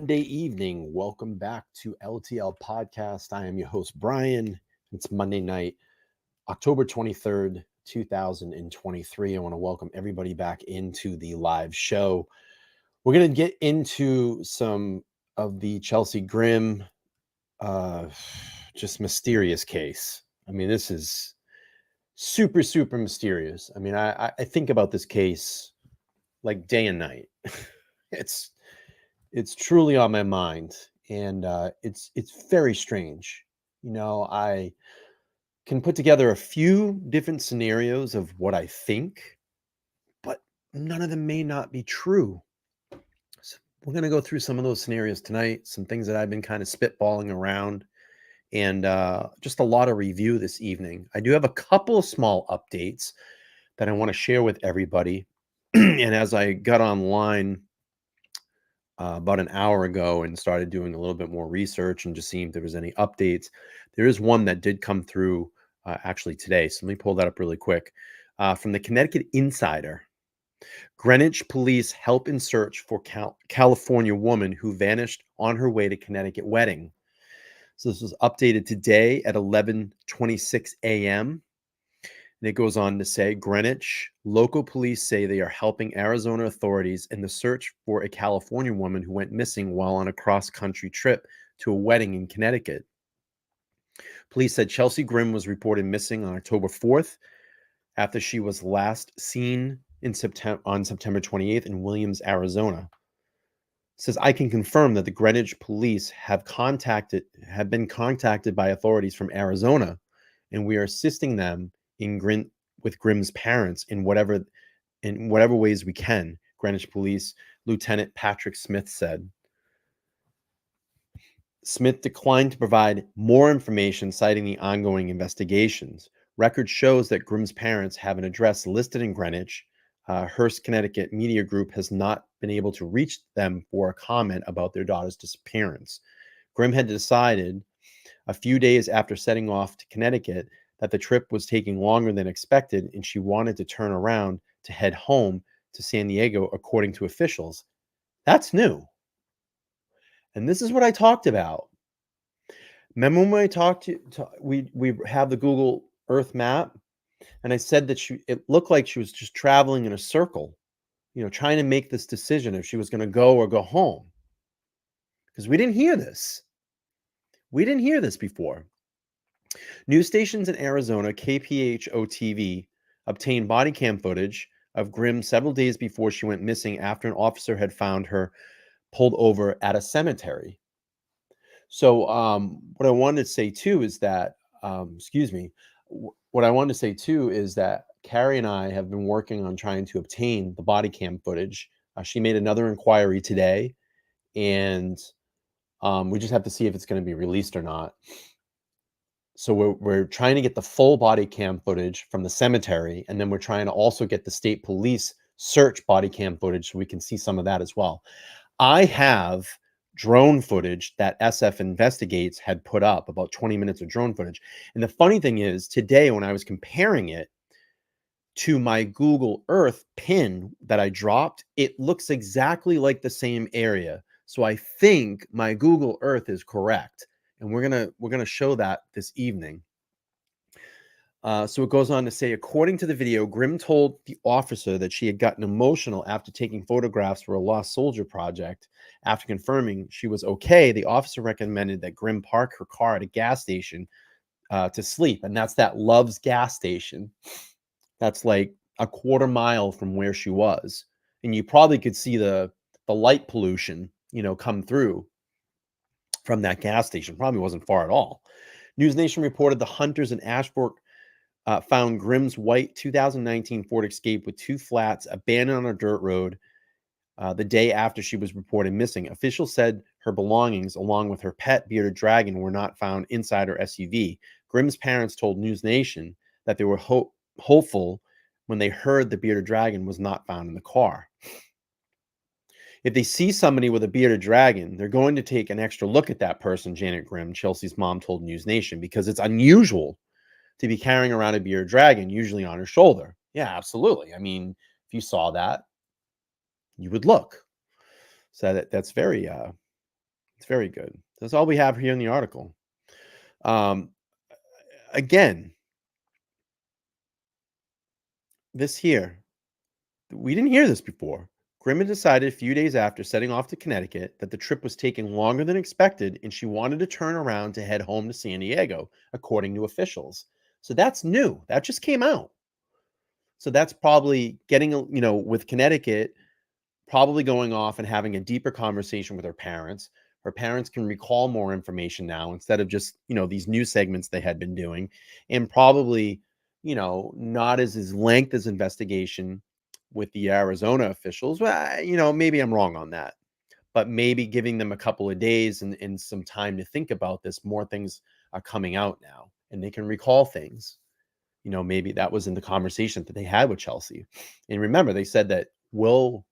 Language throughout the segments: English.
Monday evening. Welcome back to LTL Podcast. I am your host, Brian. It's Monday night, October 23rd, 2023. I want to welcome everybody back into the live show. We're going to get into some of the Chelsea Grimm, just mysterious case. I mean, this is super, super mysterious. I mean, I think about this case like day and night. It's truly on my mind, and it's very strange. I can put together a few different scenarios of what I think, but none of them may not be true. So we're going to go through some of those scenarios tonight, some things that I've been kind of spitballing around, and just a lot of review this evening. I do have a couple of small updates that I want to share with everybody. And as I got online about an hour ago and started doing a little bit more research and just seeing if there was any updates. There is one that did come through actually today. So let me pull that up really quick. From the Connecticut Insider, Greenwich police help in search for California woman who vanished on her way to Connecticut wedding. So this was updated today at 11:26 a.m. And it goes on to say, Greenwich, local police say they are helping Arizona authorities in the search for a California woman who went missing while on a cross-country trip to a wedding in Connecticut. Police said Chelsea Grimm was reported missing on October 4th after she was last seen on September 28th in Williams, Arizona. It says, I can confirm that the Greenwich police have been contacted by authorities from Arizona, and we are assisting them with Grimm's parents in whatever ways we can, Greenwich Police Lieutenant Patrick Smith said. Smith declined to provide more information, citing the ongoing investigations. Record shows that Grimm's parents have an address listed in Greenwich. Hearst, Connecticut Media Group has not been able to reach them for a comment about their daughter's disappearance. Grimm had decided a few days after setting off to Connecticut that the trip was taking longer than expected, and she wanted to turn around to head home to San Diego, according to officials. That's new. And this is what I talked about. Remember when I talked to we have the Google Earth map, and I said that it looked like she was just traveling in a circle, trying to make this decision if she was going to go or go home. Because we didn't hear this. We didn't hear this before. News stations in Arizona, KPHO-TV, obtained body cam footage of Grimm several days before she went missing after an officer had found her pulled over at a cemetery. So what I wanted to say too is that, what I wanted to say too is that Carrie and I have been working on trying to obtain the body cam footage. She made another inquiry today, and we just have to see if it's going to be released or not. So we're trying to get the full body cam footage from the cemetery, and then we're trying to also get the state police search body cam footage so we can see some of that as well. I have drone footage that SF Investigates had put up, about 20 minutes of drone footage. And the funny thing is, today when I was comparing it to my Google Earth pin that I dropped, it looks exactly like the same area. So I think my Google Earth is correct. And we're gonna show that this evening. So it goes on to say, according to the video, Grimm told the officer that she had gotten emotional after taking photographs for a lost soldier project. After confirming she was okay, the officer recommended that Grimm park her car at a gas station to sleep. And that's that Love's gas station. That's like a quarter mile from where she was. And you probably could see the light pollution, come through from that gas station. Probably wasn't far at all. News Nation reported the hunters in Ashbrook found Grimm's white 2019 Ford Escape with two flats abandoned on a dirt road the day after she was reported missing. Officials said her belongings, along with her pet bearded dragon, were not found inside her SUV. Grimm's parents told News Nation that they were hopeful when they heard the bearded dragon was not found in the car. If they see somebody with a bearded dragon, they're going to take an extra look at that person, Janet Grimm, Chelsea's mom, told News Nation, because it's unusual to be carrying around a bearded dragon, usually on her shoulder. Yeah, absolutely. I mean, if you saw that, you would look. So that's very It's very good. That's all we have here in the article. Again, this here, we didn't hear this before. Grimm decided a few days after setting off to Connecticut that the trip was taking longer than expected and she wanted to turn around to head home to San Diego, according to officials. So that's new. That just came out. So that's probably getting, with Connecticut, probably going off and having a deeper conversation with her parents. Her parents can recall more information now instead of just, these news segments they had been doing, and probably, not as length as investigation with the Arizona officials. Well, maybe I'm wrong on that, but maybe giving them a couple of days and some time to think about this. More things are coming out now and they can recall things. Maybe that was in the conversation that they had with Chelsea. And remember, they said that we'll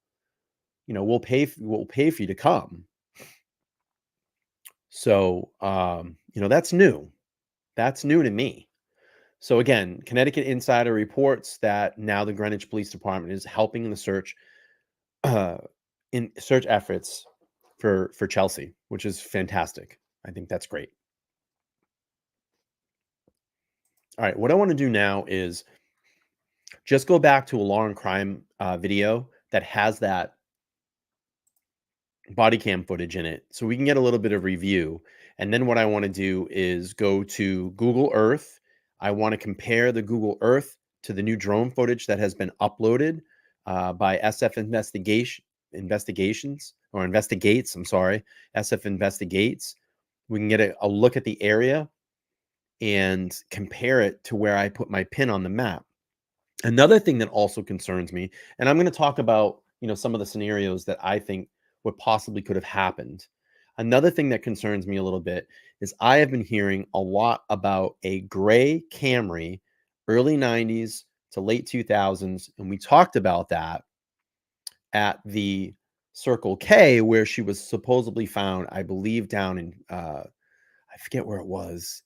pay for you to come. So, that's new. That's new to me. So again, Connecticut Insider reports that now the Greenwich Police Department is helping in the search efforts for Chelsea, which is fantastic. I think that's great. All right, what I want to do now is just go back to a law and crime video that has that body cam footage in it so we can get a little bit of review. And then what I want to do is go to Google Earth. I want to compare the Google Earth to the new drone footage that has been uploaded by SF Investigates. I'm sorry, SF Investigates. We can get a look at the area and compare it to where I put my pin on the map. Another thing that also concerns me, and I'm going to talk about, some of the scenarios that I think what possibly could have happened. Another thing that concerns me a little bit is I have been hearing a lot about a gray Camry, early 90s to late 2000s, and we talked about that at the Circle K where she was supposedly found, I believe down in, I forget where it was.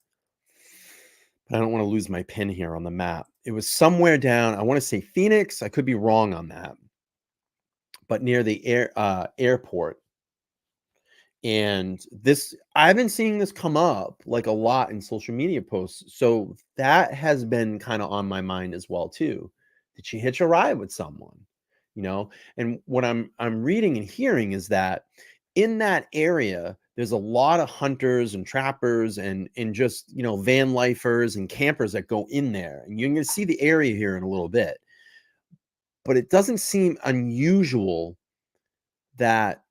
I don't want to lose my pin here on the map. It was somewhere down, I want to say Phoenix. I could be wrong on that, but near the airport. And this, I've been seeing this come up like a lot in social media posts. So that has been kind of on my mind as well too. Did she hitch a ride with someone? And what I'm reading and hearing is that in that area, there's a lot of hunters and trappers and just, van lifers and campers that go in there. And you're going to see the area here in a little bit. But it doesn't seem unusual that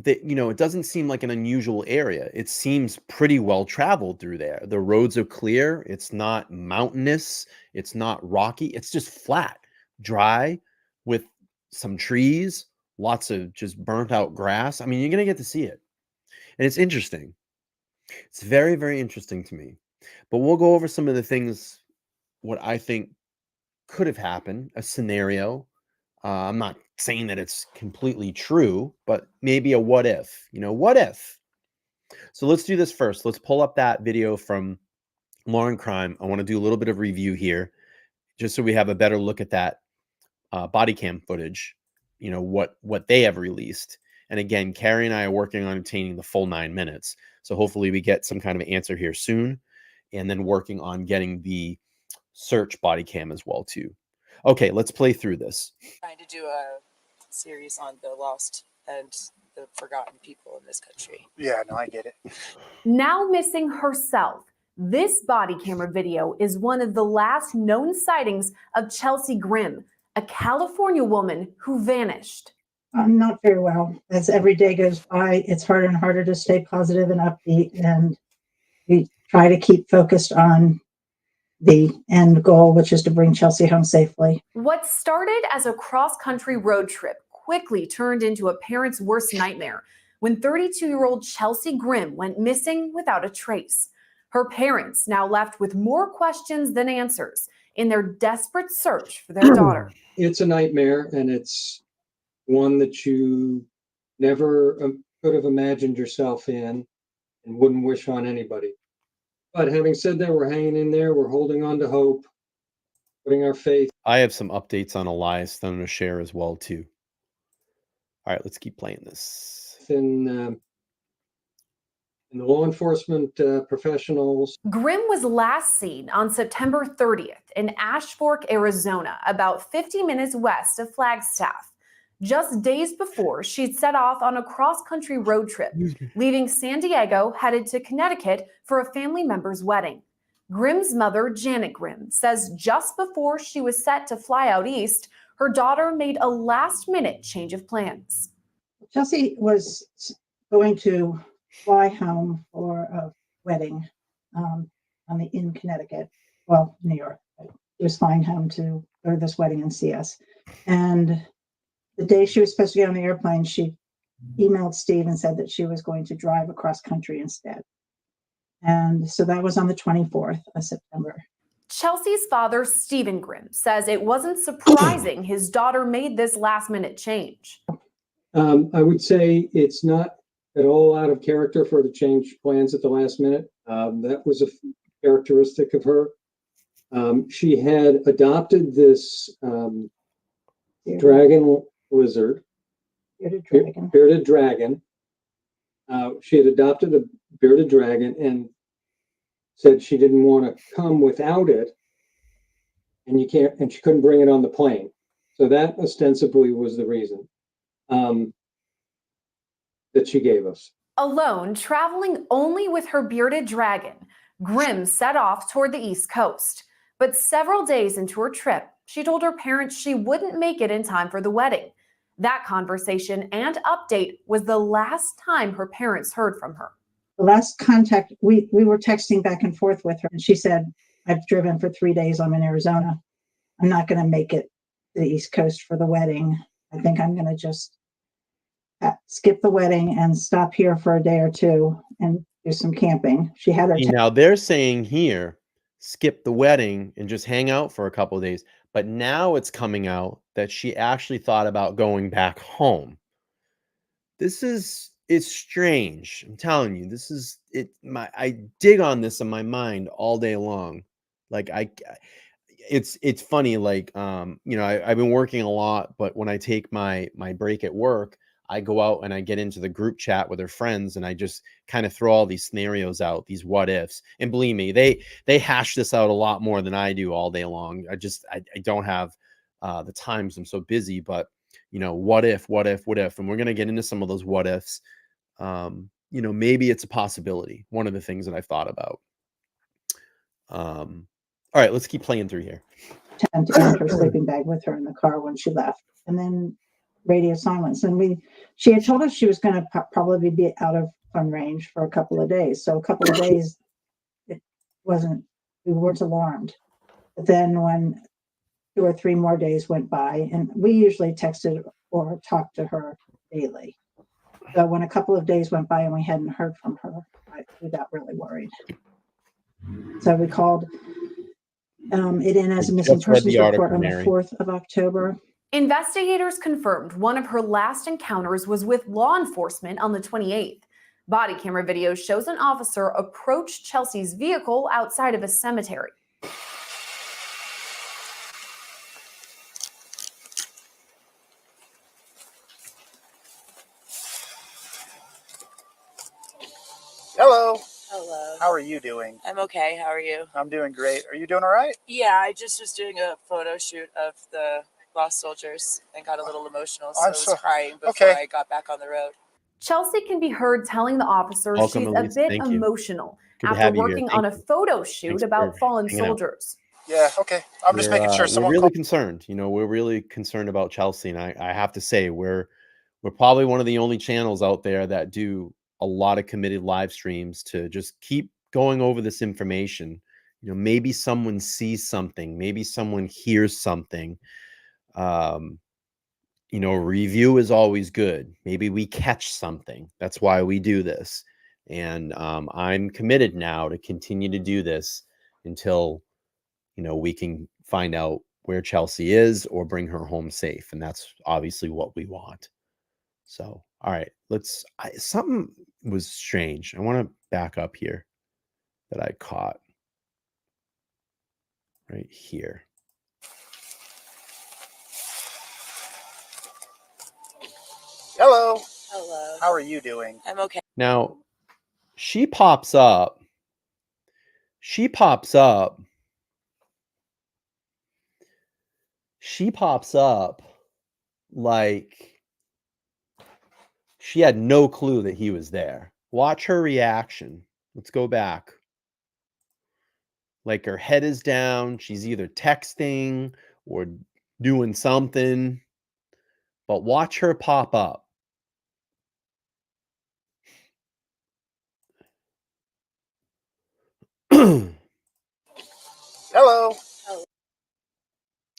it doesn't seem like an unusual area. It seems pretty well traveled through there. The roads are clear. It's not mountainous. It's not rocky. It's just flat, dry with some trees, lots of just burnt out grass. I mean, you're going to get to see it. And it's interesting. It's very, very interesting to me. But we'll go over some of the things, what I think could have happened, a scenario. I'm not saying that it's completely true, but maybe a what if, what if? So let's do this first. Let's pull up that video from Law and Crime. I want to do a little bit of review here, just so we have a better look at that body cam footage, what they have released. And again, Carrie and I are working on obtaining the full 9 minutes. So hopefully we get some kind of answer here soon, and then working on getting the search body cam as well too. Okay, let's play through this. Trying to do a series on the lost and the forgotten people in this country. Yeah, no, I get it. Now missing herself. This body camera video is one of the last known sightings of Chelsea Grimm, a California woman who vanished. I'm not very well. As every day goes by, it's harder and harder to stay positive and upbeat, and we try to keep focused on the end goal, which is to bring Chelsea home safely. What started as a cross-country road trip quickly turned into a parent's worst nightmare when 32-year-old Chelsea Grimm went missing without a trace. Her parents now left with more questions than answers in their desperate search for their daughter. It's a nightmare, and it's one that you never could have imagined yourself in and wouldn't wish on anybody. But having said that, we're hanging in there. We're holding on to hope, putting our faith. I have some updates on Elias that I'm going to share as well too. All right, let's keep playing this. faith in the law enforcement professionals. Grimm was last seen on September 30th in Ashfork, Arizona, about 50 minutes west of Flagstaff. Just days before, she'd set off on a cross-country road trip, leaving San Diego, headed to Connecticut for a family member's wedding. Grimm's mother, Janet Grimm, says just before she was set to fly out east, her daughter made a last-minute change of plans. Chelsea was going to fly home for a wedding in Connecticut, well, New York. She was flying home to go to this wedding in CS. And the day she was supposed to get on the airplane, she emailed Steve and said that she was going to drive across country instead. And so that was on the 24th of September. Chelsea's father, Stephen Grimm, says it wasn't surprising his daughter made this last-minute change. I would say it's not at all out of character for her to change plans at the last minute. That was a characteristic of her. She had adopted this dragon lizard, bearded dragon. She had adopted a bearded dragon and said she didn't want to come without it, and she couldn't bring it on the plane. So that ostensibly was the reason that she gave us. Alone, traveling only with her bearded dragon, Grimm set off toward the East Coast. But several days into her trip, she told her parents she wouldn't make it in time for the wedding. That conversation and update was the last time her parents heard from her. The last contact, we were texting back and forth with her, and she said, I've driven for 3 days. I'm in Arizona. I'm not going to make it to the East Coast for the wedding. I think I'm going to just skip the wedding and stop here for a day or two and do some camping. She had her. Now they're saying here, skip the wedding and just hang out for a couple of days. But now it's coming out that she actually thought about going back home. It's strange. I'm telling you, I dig on this in my mind all day long. Like it's funny. Like, I've been working a lot, but when I take my break at work, I go out and I get into the group chat with her friends and I just kind of throw all these scenarios out, these what ifs. And believe me, they hash this out a lot more than I do all day long. I don't have the times. I'm so busy, but what if, and we're going to get into some of those what ifs. Maybe it's a possibility. One of the things that I've thought about. All right, let's keep playing through here. Tent and her sleeping bag with her in the car when she left. And then radio silence. And she had told us she was going to probably be out of fun range for a couple of days. So a couple of days, we weren't alarmed. But then when 2 or 3 more days went by, and we usually texted or talked to her daily. So when a couple of days went by and we hadn't heard from her, we got really worried. So we called it in as a missing persons report on the 4th of October. Investigators confirmed one of her last encounters was with law enforcement on the 28th. Body camera video shows an officer approach Chelsea's vehicle outside of a cemetery. Hello. Hello. How are you doing? I'm okay. How are you? I'm doing great. Are you doing all right? Yeah, I just was doing a photo shoot of the lost soldiers and got a little emotional, so I was crying before I got back on the road. Chelsea can be heard telling the officers she's a bit emotional after working on a photo shoot about fallen soldiers. Yeah, okay. I'm just making sure someone. We're really concerned. We're really concerned about Chelsea, and I have to say we're probably one of the only channels out there that do a lot of committed live streams to just keep going over this information. Maybe someone sees something, maybe someone hears something. Review is always good. Maybe we catch something. That's why we do this. And I'm committed now to continue to do this until, we can find out where Chelsea is or bring her home safe. And that's obviously what we want. So, all right, something was strange. I want to back up here that I caught right here. Hello. Hello. How are you doing? I'm okay. Now, she pops up. She pops up. She pops up like she had no clue that he was there. Watch her reaction. Let's go back. Like her head is down. She's either texting or doing something. But watch her pop up. Hello.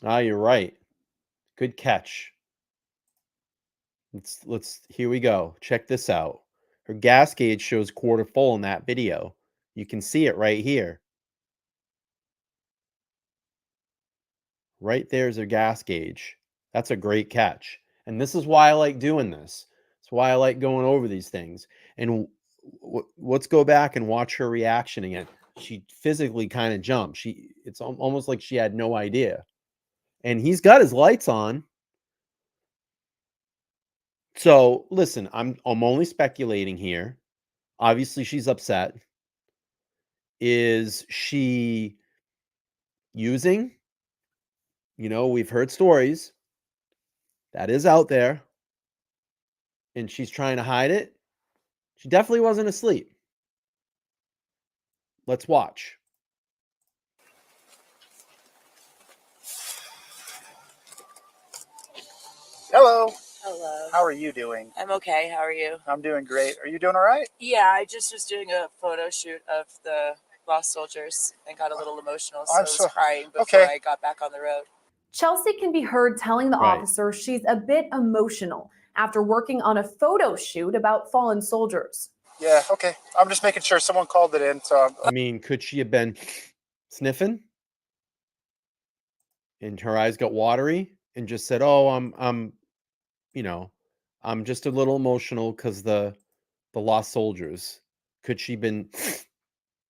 Ah, you're right. Good catch. Let's here we go. Check this out. Her gas gauge shows quarter full in that video. You can see it right here. Right there's her gas gauge. That's a great catch. And this is why I like doing this. It's why I like going over these things. And let's go back and watch her reaction again. She physically kind of jumped. It's almost like she had no idea. And he's got his lights on. So listen, I'm only speculating here. Obviously, she's upset. Is she using? You know, we've heard stories. That is out there. And she's trying to hide it. She definitely wasn't asleep. Let's watch. Hello. Hello. How are you doing? I'm okay. How are you? I'm doing great. Are you doing all right? Yeah, I just was doing a photo shoot of the lost soldiers and got a little emotional, so I was crying before I got back on the road. Chelsea can be heard telling the Right. officer she's a bit emotional after working on a photo shoot about fallen soldiers. Yeah, okay. I'm just making sure someone called it in. So I mean, could she have been sniffing? And her eyes got watery and just said, "Oh, I'm just a little emotional because the lost soldiers." Could she been,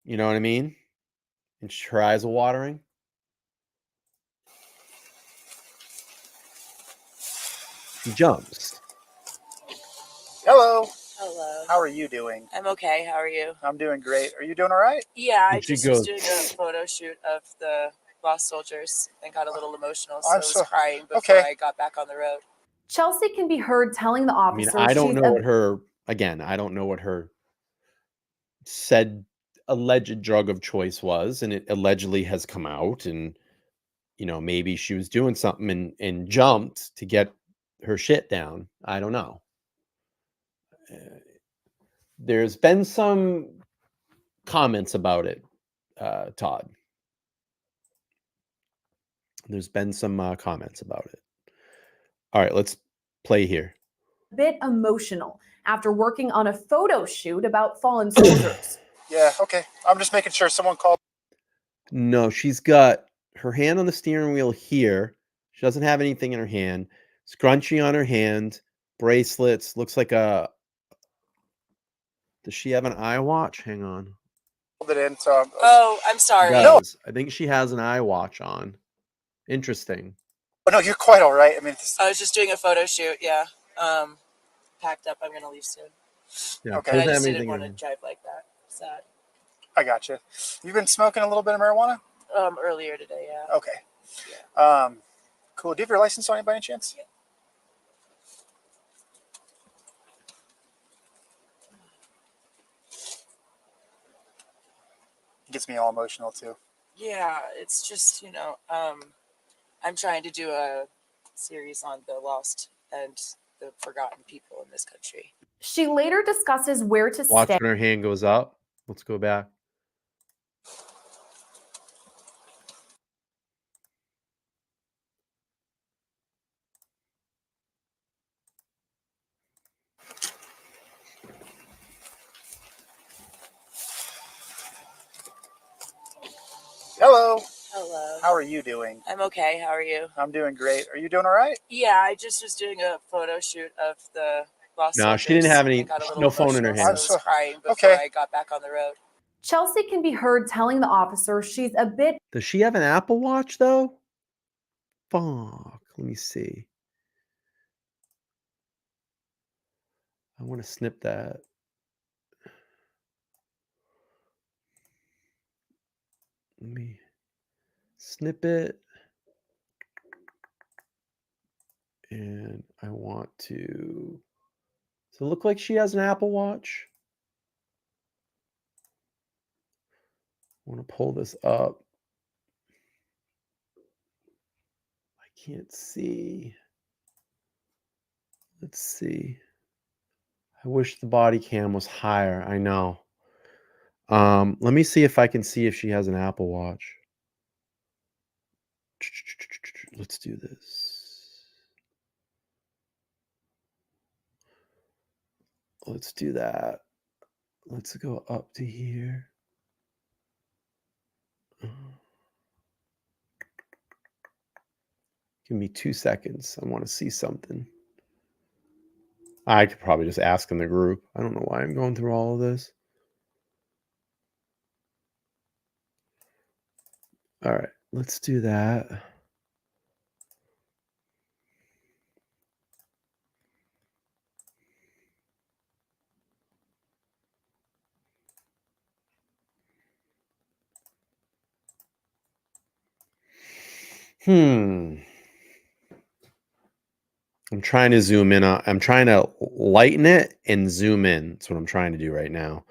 you know what I mean? And her eyes are watering. She jumps. hello. Hello. How are you doing? I'm okay. How are you? I'm doing great. Are you doing all right? Yeah, I And she just was goes, doing a photo shoot of the lost soldiers and got a little emotional, so I I'm was so- crying before okay. I got back on the road. Chelsea can be heard telling the I mean, officer I don't she's know what her, again, I don't know what her said alleged drug of choice was, and it allegedly has come out, and maybe she was doing something and jumped to get her shit down. I don't know. There's been some comments about it, Todd. There's been some comments about it. All right, let's play here. a bit emotional after working on a photo shoot about fallen soldiers. Yeah, okay. I'm just making sure someone called. No, she's got her hand on the steering wheel here. She doesn't have anything in her hand. Scrunchie on her hand, bracelets. Looks like a. Does she have an eye watch? Hang on. It in. So Oh, I'm sorry. Does. I think she has an eye watch on. Interesting. oh, no, you're quite all right. I mean, I was just doing a photo shoot. Yeah. Packed up. I'm gonna leave soon. Yeah, Okay. But I doesn't just have didn't anything in want to her. drive like that. Sad. I got you. You've been smoking a little bit of marijuana? Earlier today. Yeah. Okay. Cool. Do you have your license on you by any chance? Yeah. It gets me all emotional too. Yeah. It's just I'm trying to do a series on the lost and the forgotten people in this country. She later discusses where to Watch stay. when her hand goes up. Let's go back. Hello. Hello. How are you doing? I'm okay. How are you? I'm doing great. Are you doing all right? Yeah, I just was doing a photo shoot of the lost No, soldiers. she didn't have any. And got a little No phone in her emotional, hand. so I was crying before okay. I got back on the road. Chelsea can be heard telling the officer she's a bit Does she have an Apple Watch though? Fuck. Let me see. I want to snip that. Let me snip it. And I want to, does it look like she has an Apple Watch? I want to pull this up. I can't see. Let's see. I wish the body cam was higher. I know. Let me see if I can see if she has an Apple Watch. Let's do this. Let's do that. Let's go up to here. Give me 2 seconds. I want to see something. I could probably just ask in the group. I don't know why I'm going through all of this. All right, let's do that. I'm trying to zoom in. I'm trying to lighten it and zoom in. That's what I'm trying to do right now.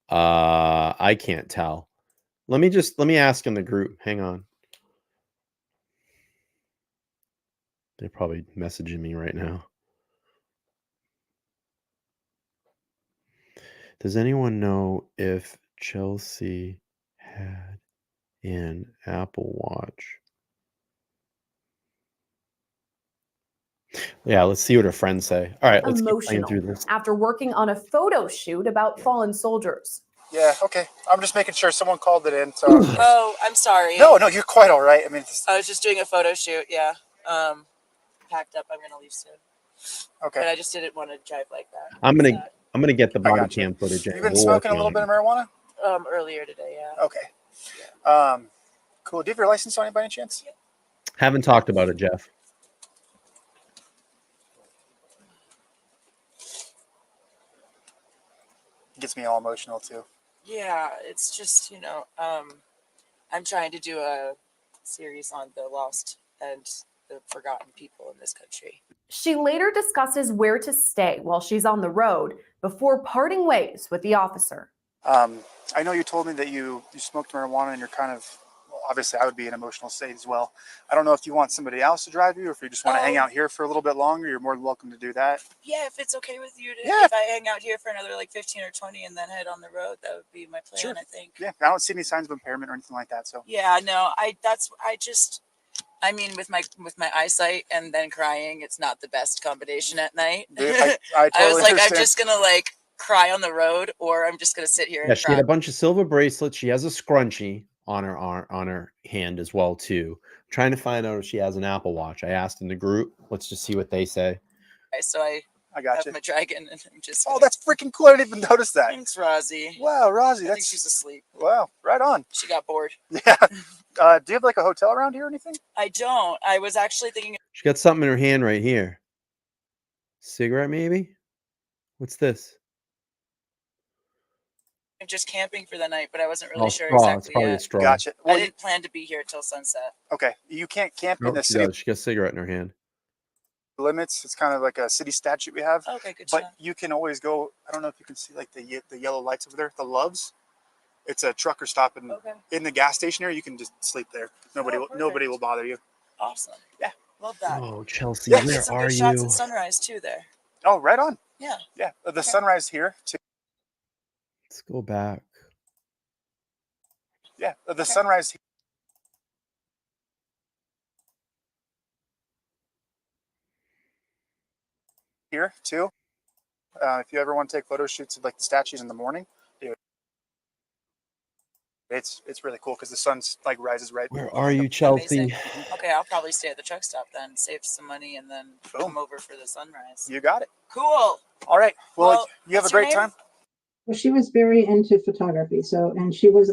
I can't tell. Let me ask in the group. Hang on. They're probably messaging me right now. Does anyone know if Chelsea had an Apple Watch? Yeah, let's see what her friends say. All right, let's keep playing through Emotional this. after working on a photo shoot about fallen soldiers. Yeah, okay. I'm just making sure someone called it in. So Oh, I'm sorry. no, you're quite all right. I mean, I was just doing a photo shoot. Yeah. Packed up. I'm gonna leave soon. okay. But I just didn't want to drive like that. I'm gonna get the I body got you. cam footage. You've And been we'll smoking a work little on bit it. of marijuana? Earlier today, yeah. Okay. Cool. Do you have your license on you by any chance? Haven't talked about it, Jeff. It gets me all emotional too. Yeah, it's just, I'm trying to do a series on the lost and the forgotten people in this country. She later discusses where to stay while she's on the road before parting ways with the officer. I know you told me that you smoked marijuana and you're kind of, well, obviously I would be in an emotional state as well. I don't know if you want somebody else to drive you or if you just want to hang out here for a little bit longer, you're more than welcome to do that. Yeah, if it's okay with you, Yeah. if I hang out here for another like 15 or 20 and then head on the road, that would be my plan, Sure. I think. Yeah, I don't see any signs of impairment or anything like that. So Yeah, no, I mean, with my eyesight and then crying, it's not the best combination at night. I I totally was like, understand. I'm just gonna like cry on the road, or I'm just gonna sit here Yeah, and she cry. had a bunch of silver bracelets. She has a scrunchie on her arm, on her hand as well too. I'm trying to find out if she has an Apple Watch. I asked in the group. Let's just see what they say. So I got have you. my dragon, and I'm just. Oh, that's freaking cool! I didn't even notice that. Thanks, Rozzy. Wow, Rozzy, I think that's she's asleep. wow, right on. She got bored. Yeah. Do you have like a hotel around here or anything? I don't. I was actually thinking She got something in her hand right here. Cigarette, maybe? What's this? of just camping for the night, but I wasn't really Oh, sure straw. It's exactly probably a yet. straw. Gotcha. I Well, didn't plan to be here till sunset. okay. You can't camp in Oh, the she city does. She got a cigarette in her hand. limits. It's kind of like a city statute we have. Okay, good But job. you can always go. I don't know if you can see like the yellow lights over there, the Loves. It's a trucker stop in the gas station area. You can just sleep there. Nobody perfect. will bother you. Awesome. Yeah. Love that. Oh, Chelsea, Yeah. Get where some are good shots you? at sunrise too there. Oh, right on. Yeah. Yeah. The sunrise here too. Let's go back. Yeah. The sunrise here too. If you ever want to take photo shoots of like the statues in the morning, it's really cool because the sun's like rises right. Where are you, Chelsea? Amazing. Okay, I'll probably stay at the truck stop then, save some money, and then come over for the sunrise. You got it. Cool. All right. Well, you have a what's your great name? time. Well, she was very into photography. So, and she had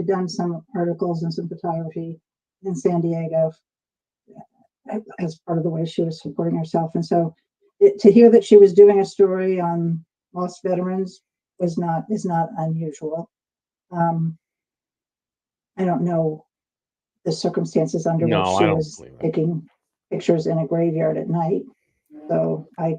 done some articles and some photography in San Diego as part of the way she was supporting herself. And so to hear that she was doing a story on lost veterans is not unusual. I don't know the circumstances under which No, she I don't was believe it. taking pictures in a graveyard at night. So I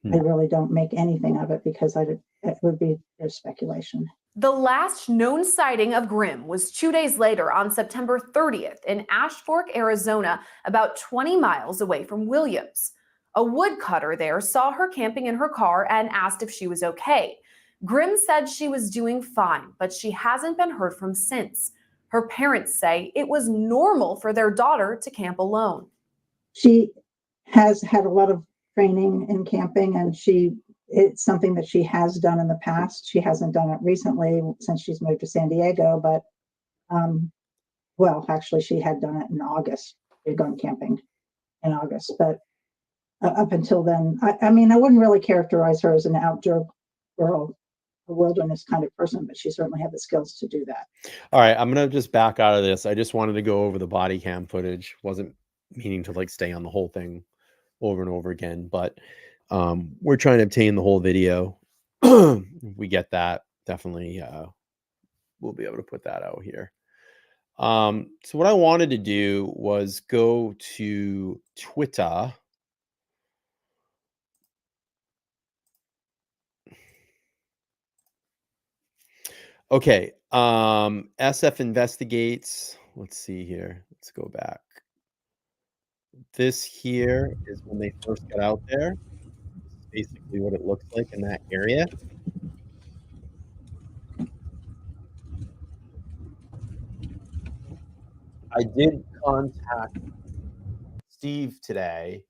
really don't make anything of it because it would be their speculation. The last known sighting of Grimm was 2 days later on September 30th in Ash Fork, Arizona, about 20 miles away from Williams. A woodcutter there saw her camping in her car and asked if she was okay. Grimm said she was doing fine, but she hasn't been heard from since. Her parents say it was normal for their daughter to camp alone. She has had a lot of training in camping, and it's something that she has done in the past. She hasn't done it recently since she's moved to San Diego, but well, actually she had done it in August. She had gone camping in August, but up until then, I mean, I wouldn't really characterize her as an outdoor girl, a wilderness kind of person, but she certainly had the skills to do that. All right, I'm gonna just back out of this. I just wanted to go over the body cam footage. Wasn't meaning to like stay on the whole thing over and over again, but we're trying to obtain the whole video. If we get that, definitely we'll be able to put that out here. So what I wanted to do was go to Twitter. Okay, SF Investigates. Let's see here. Let's go back. This here is when they first got out there. This is basically what it looks like in that area. I did contact Steve today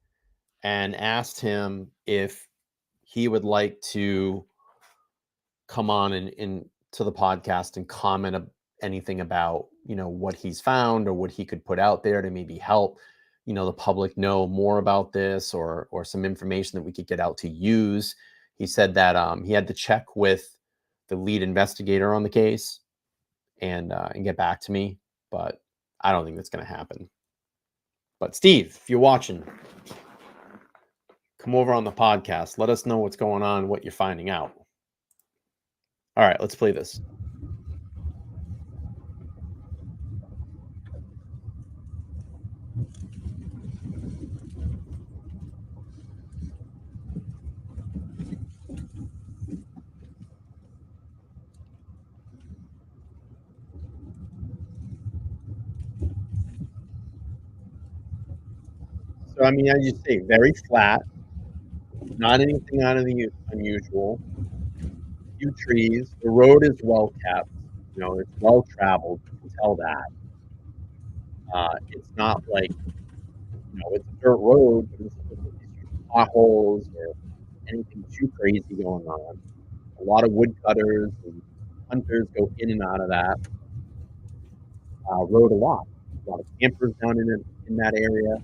and asked him if he would like to come on and to the podcast and comment anything about, you know, what he's found or what he could put out there to maybe help, you know, the public know more about this or some information that we could get out to use. He said that he had to check with the lead investigator on the case and get back to me, but I don't think that's going to happen. But Steve, if you're watching, come over on the podcast. Let us know what's going on, what you're finding out. All right, let's play this. So, I mean, as you say, very flat, not anything out of the unusual. Few trees. The road is well kept. You know, it's well traveled. You can tell that. It's not like, you know, it's a dirt road, but it's not like these huge potholes or anything too crazy going on. A lot of woodcutters and hunters go in and out of that road a lot. A lot of campers down in that area.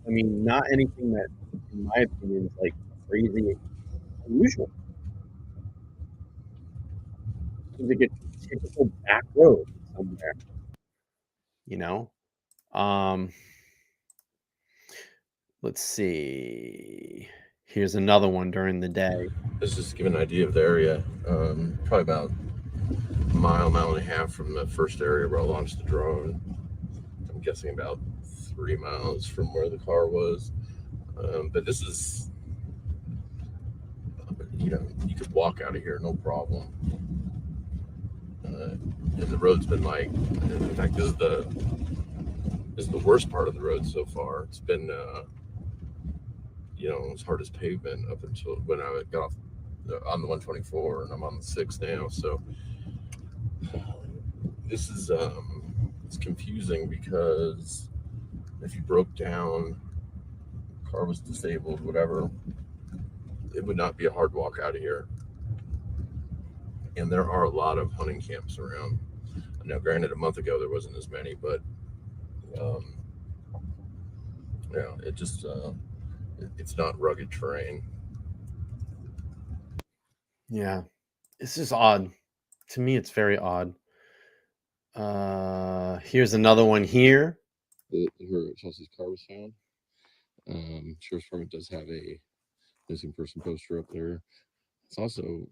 I mean, not anything that, in my opinion, is like crazy unusual. Seems like a typical back road somewhere, you know. Let's see. Here's another one during the day. This is to give an idea of the area. Probably about a mile and a half from the first area where I launched the drone. I'm guessing about 3 miles from where the car was. But this is, you know, you could walk out of here no problem. And the road's been like, in fact, this is the worst part of the road so far. It's been, you know, as hard as pavement up until when I got off on the 124, and I'm on the 6 now. So this is it's confusing because if you broke down, car was disabled, whatever, it would not be a hard walk out of here. And there are a lot of hunting camps around. Now, granted, a month ago there wasn't as many, but yeah, it just it's not rugged terrain. Yeah, it's just odd. To me, it's very odd. Here's another one here. Where Chelsea's car was found. Sheriff's Department does have a missing person poster up there. It's also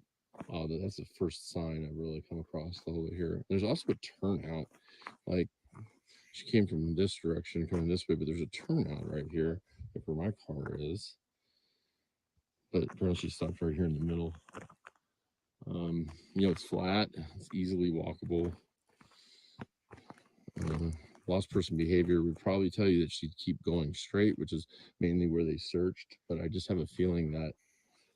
that's the first sign I've really come across the whole way here. There's also a turnout. Like, she came from this direction, coming this way, but there's a turnout right here, like where my car is. But apparently she stopped right here in the middle. It's flat, it's easily walkable. Lost person behavior would probably tell you that she'd keep going straight, which is mainly where they searched. But I just have a feeling that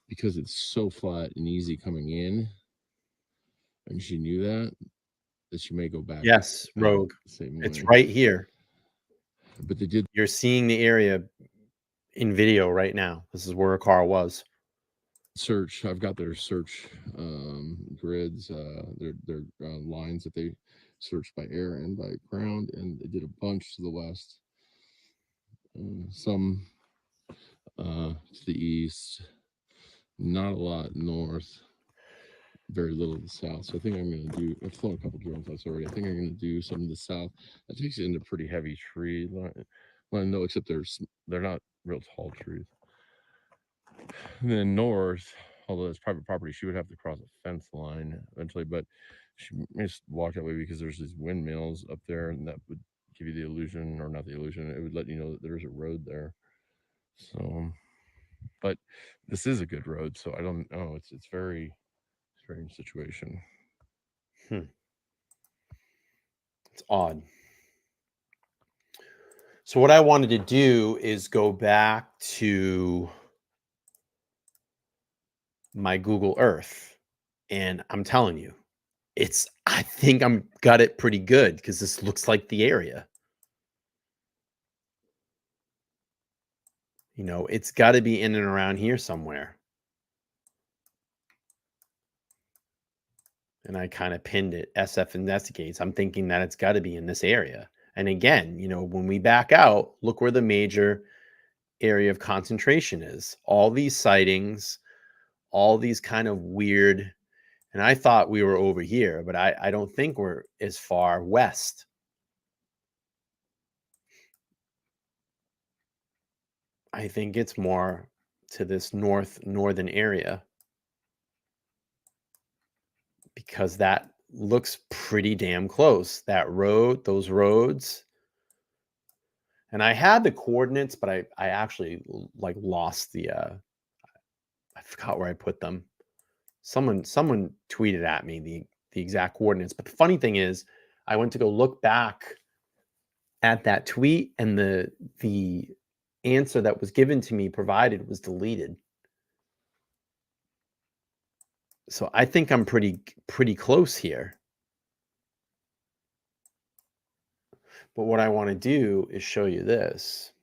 because it's so flat and easy coming in, and she knew that she may go back. Yes, Rogue. The same It's way. right here. But they did. You're seeing the area in video right now. This is where a car was. Search. I've got their search grids, their lines that they searched by air and by ground, and they did a bunch to the west, some to the east, not a lot north, very little to the south. So I think I'm going to do, I've flown a couple drone flights already. I think I'm going to do some to the south. That takes you into pretty heavy tree line, no, except they're not real tall trees. And then north, although it's private property, she would have to cross a fence line eventually, but she may just walk that way because there's these windmills up there, and that would give you the illusion, or not the illusion, it would let you know that there's a road there. So, but this is a good road, so I don't know. It's very strange situation. It's odd. So what I wanted to do is go back to my Google Earth, and I'm telling you, I think I'm got it pretty good because this looks like the area. It's got to be in and around here somewhere. And I kind of pinned it, SF Investigates. I'm thinking that it's got to be in this area. And again, when we back out, look where the major area of concentration is. All these sightings, all these kind of weird, and I thought we were over here, but I don't think we're as far west. I think it's more to this northern area, because that looks pretty damn close. That road, those roads. And I had the coordinates, but I actually lost the I forgot where I put them. Someone tweeted at me the exact coordinates. But the funny thing is, I went to go look back at that tweet, and the answer that was given to me provided was deleted. So I think I'm pretty close here. But what I want to do is show you this.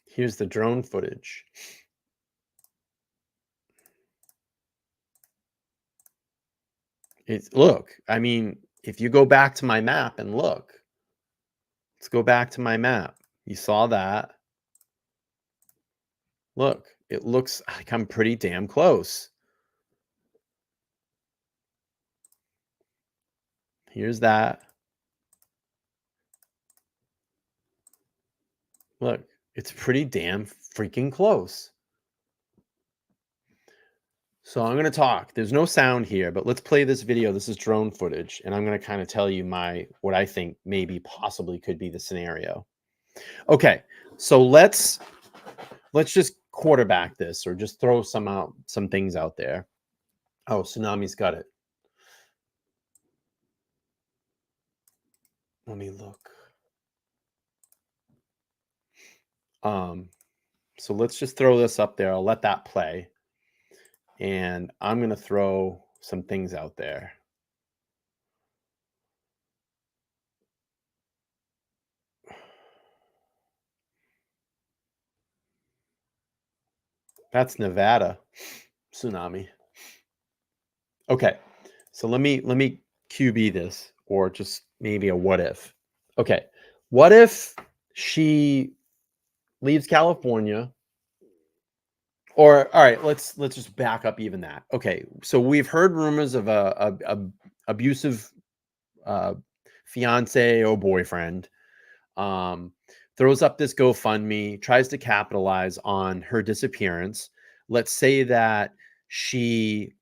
Here's the drone footage. Look, I mean, if you go back to my map and look, let's go back to my map. You saw that. Look, it looks like I'm pretty damn close. Here's that. Look, it's pretty damn freaking close. So I'm going to talk. There's no sound here, but let's play this video. This is drone footage, and I'm going to kind of tell you what I think maybe possibly could be the scenario. Okay, so let's just quarterback this, or just throw some things out there. Oh, Tsunami's got it. Let me look. So let's just throw this up there. I'll let that play. And I'm going to throw some things out there. That's Nevada Tsunami. Okay. So let me QB this, or just maybe a what if. Okay. What if she leaves California? Or, all right, let's just back up even that. Okay, so we've heard rumors of a abusive fiance or boyfriend throws up this GoFundMe, tries to capitalize on her disappearance. Let's say that she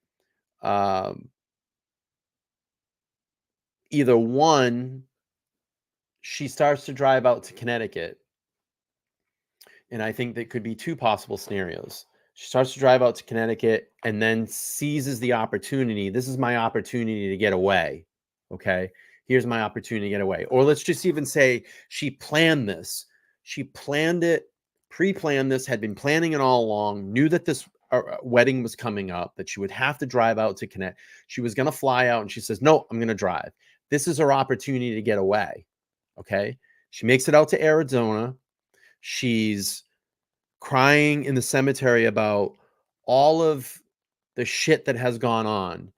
either one, she starts to drive out to Connecticut. And I think that could be two possible scenarios. She starts to drive out to Connecticut and then seizes the opportunity. This is my opportunity to get away. Okay. Here's my opportunity to get away. Or let's just even say she planned this. She planned it, pre-planned this, had been planning it all along, knew that this wedding was coming up, that she would have to drive out to Connecticut. She was going to fly out and she says, no, I'm going to drive. This is her opportunity to get away. Okay. She makes it out to Arizona. She's crying in the cemetery about all of the shit that has gone on.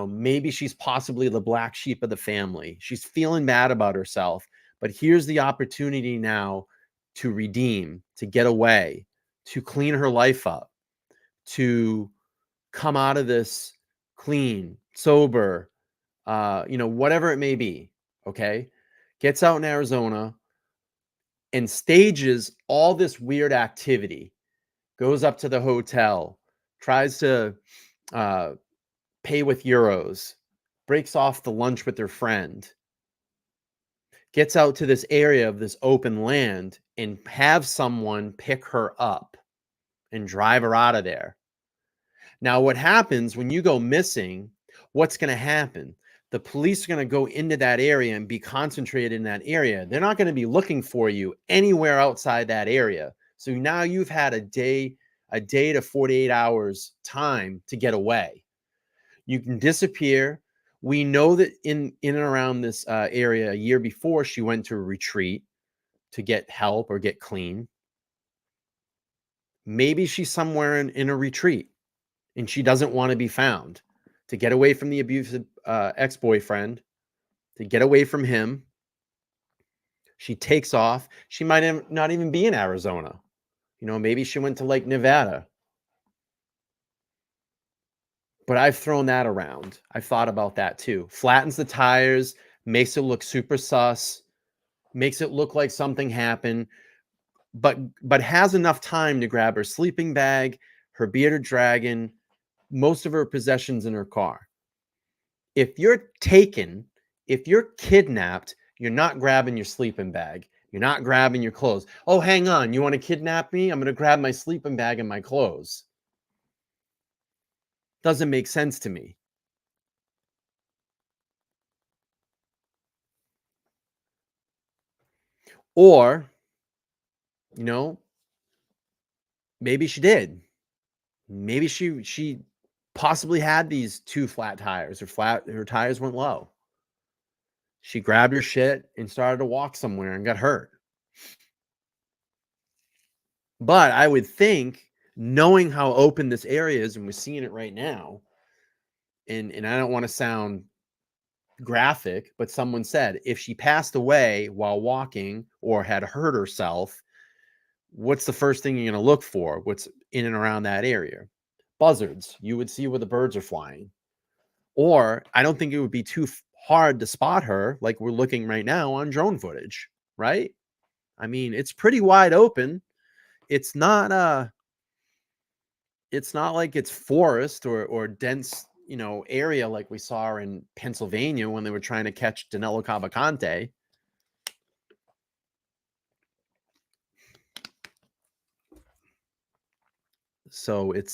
Maybe she's possibly the black sheep of the family. She's feeling bad about herself, but here's the opportunity now to redeem, to get away, to clean her life up, to come out of this clean, sober, whatever it may be. Okay. Gets out in Arizona and stages all this weird activity, goes up to the hotel, tries to pay with euros, breaks off the lunch with her friend, gets out to this area of this open land and have someone pick her up and drive her out of there. Now, what happens when you go missing, what's going to happen? The police are going to go into that area and be concentrated in that area. They're not going to be looking for you anywhere outside that area. So now you've had a day to 48 hours time to get away. You can disappear. We know that in and around this area a year before, she went to a retreat to get help or get clean. Maybe she's somewhere in a retreat and she doesn't want to be found, to get away from the abusive ex-boyfriend, to get away from him. She takes off. She might not even be in Arizona. Maybe she went to Lake Nevada. But I've thrown that around. I've thought about that too. Flattens the tires, makes it look super sus, makes it look like something happened, but has enough time to grab her sleeping bag, her bearded dragon, most of her possessions in her car. If you're taken, if you're kidnapped, you're not grabbing your sleeping bag. You're not grabbing your clothes. Oh, hang on. You want to kidnap me? I'm going to grab my sleeping bag and my clothes. Doesn't make sense to me. Or, maybe she did. Maybe she possibly had these two flat tires. Her tires went low. She grabbed her shit and started to walk somewhere and got hurt. But I would think, knowing how open this area is, and we're seeing it right now, and I don't want to sound graphic, but someone said if she passed away while walking or had hurt herself, what's the first thing you're going to look for? What's in and around that area? Buzzards. You would see where the birds are flying. Or I don't think it would be too hard to spot her like we're looking right now on drone footage, right? I mean, it's pretty wide open. It's not like it's forest or dense, area like we saw in Pennsylvania when they were trying to catch Danilo Cavalcante. So it's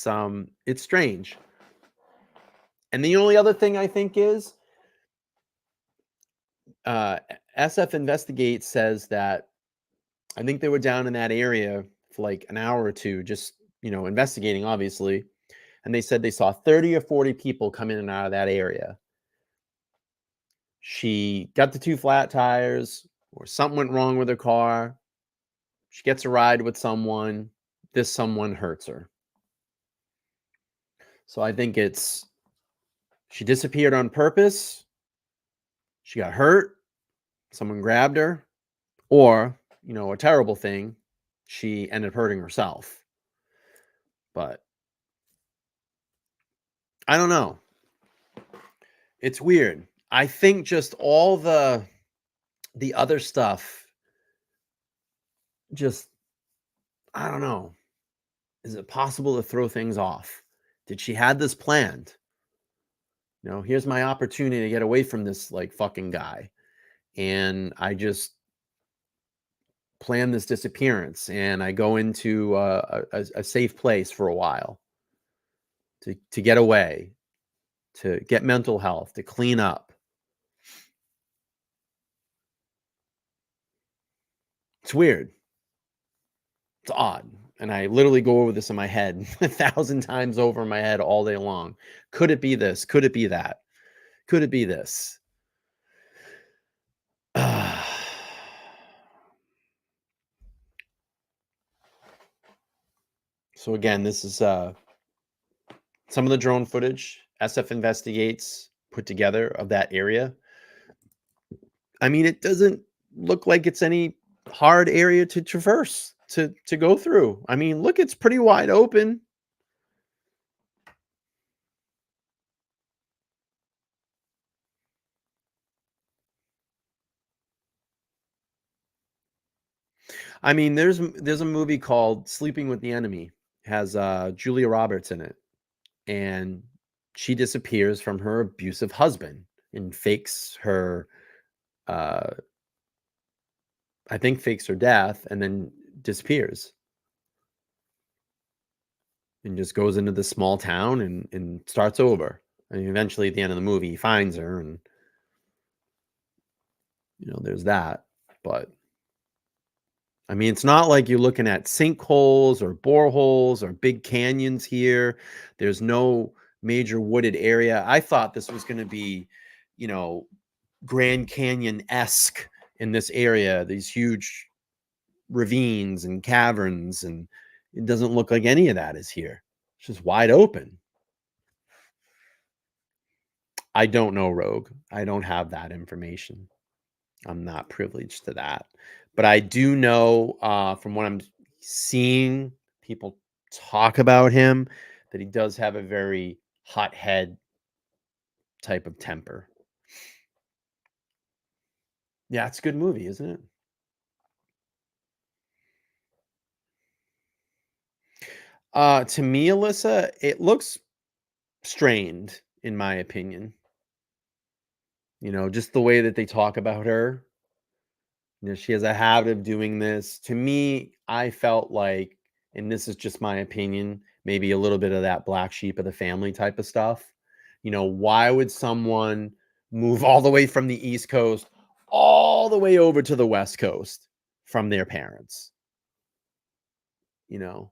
strange. And the only other thing I think is SF Investigate says that I think they were down in that area for like an hour or two, just, investigating, obviously. And they said they saw 30 or 40 people come in and out of that area. She got the two flat tires, or something went wrong with her car. She gets a ride with someone. This someone hurts her. So I think she disappeared on purpose. She got hurt. Someone grabbed her. Or, a terrible thing, she ended up hurting herself. But I don't know. It's weird. I think just all the The other stuff, just, I don't know. Is it possible to throw things off? Did she had this planned? You know, here's my opportunity to get away from this like fucking guy. And I just plan this disappearance and I go into a safe place for a while to get away, to get mental health, to clean up. It's weird. It's odd. And I literally go over this in my head 1,000 times over in my head all day long. Could it be this? Could it be that? Could it be this? So again, this is some of the drone footage SF Investigates put together of that area. I mean, it doesn't look like it's any hard area to traverse, to go through. I mean, look, it's pretty wide open. I mean, there's a movie called Sleeping with the Enemy. It has Julia Roberts in it, and she disappears from her abusive husband and fakes her I think fakes her death and then disappears and just goes into this small town and starts over. And eventually at the end of the movie, he finds her and, you know, there's that. But I mean, it's not like you're looking at sinkholes or boreholes or big canyons here. There's no major wooded area. I thought this was going to be, you know, Grand Canyon-esque in this area, these huge ravines and caverns, and it doesn't look like any of that is here. It's just wide open. I don't know, Rogue. I don't have that information. I'm not privileged to that. But I do know from what I'm seeing people talk about him that he does have a very hothead type of temper. Yeah, it's a good movie, isn't it? To me, Alyssa, it looks strained, in my opinion. You know, just the way that they talk about her. You know, she has a habit of doing this. To me, I felt like, and this is just my opinion, maybe a little bit of that black sheep of the family type of stuff. You know, why would someone move all the way from the East Coast all the way over to the West Coast from their parents? You know,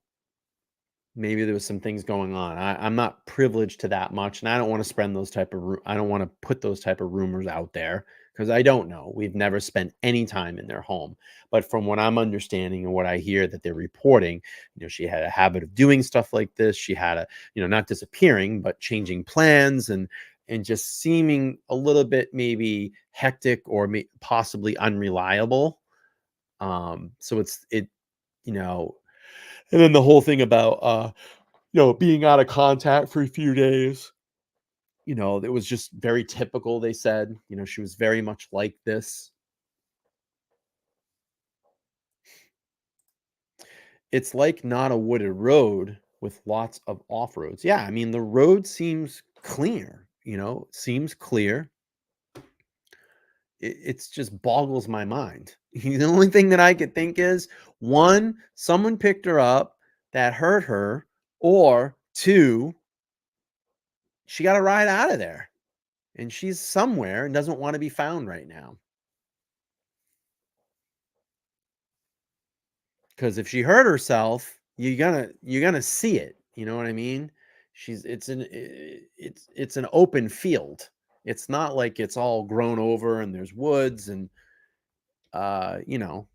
maybe there was some things going on. I'm not privileged to that much, and I don't want to spread those type of I don't want to put those type of rumors out there because I don't know. We've never spent any time in their home, but from what I'm understanding and what I hear that they're reporting, you know, she had a habit of doing stuff like this. She had a, you know, not disappearing, but changing plans and just seeming a little bit maybe hectic or possibly unreliable. So you know. And then the whole thing about, you know, being out of contact for a few days, you know, it was just very typical. They said, you know, she was very much like this. It's like not a wooded road with lots of off roads. Yeah. I mean, the road seems clear, you know, seems clear. It's just boggles my mind. The only thing that I could think is one, someone picked her up that hurt her, or two, she got a ride out of there and she's somewhere and doesn't want to be found right now. Because if she hurt herself, you're gonna see it. You know what I mean? It's an open field. It's not like it's all grown over and there's woods and you know.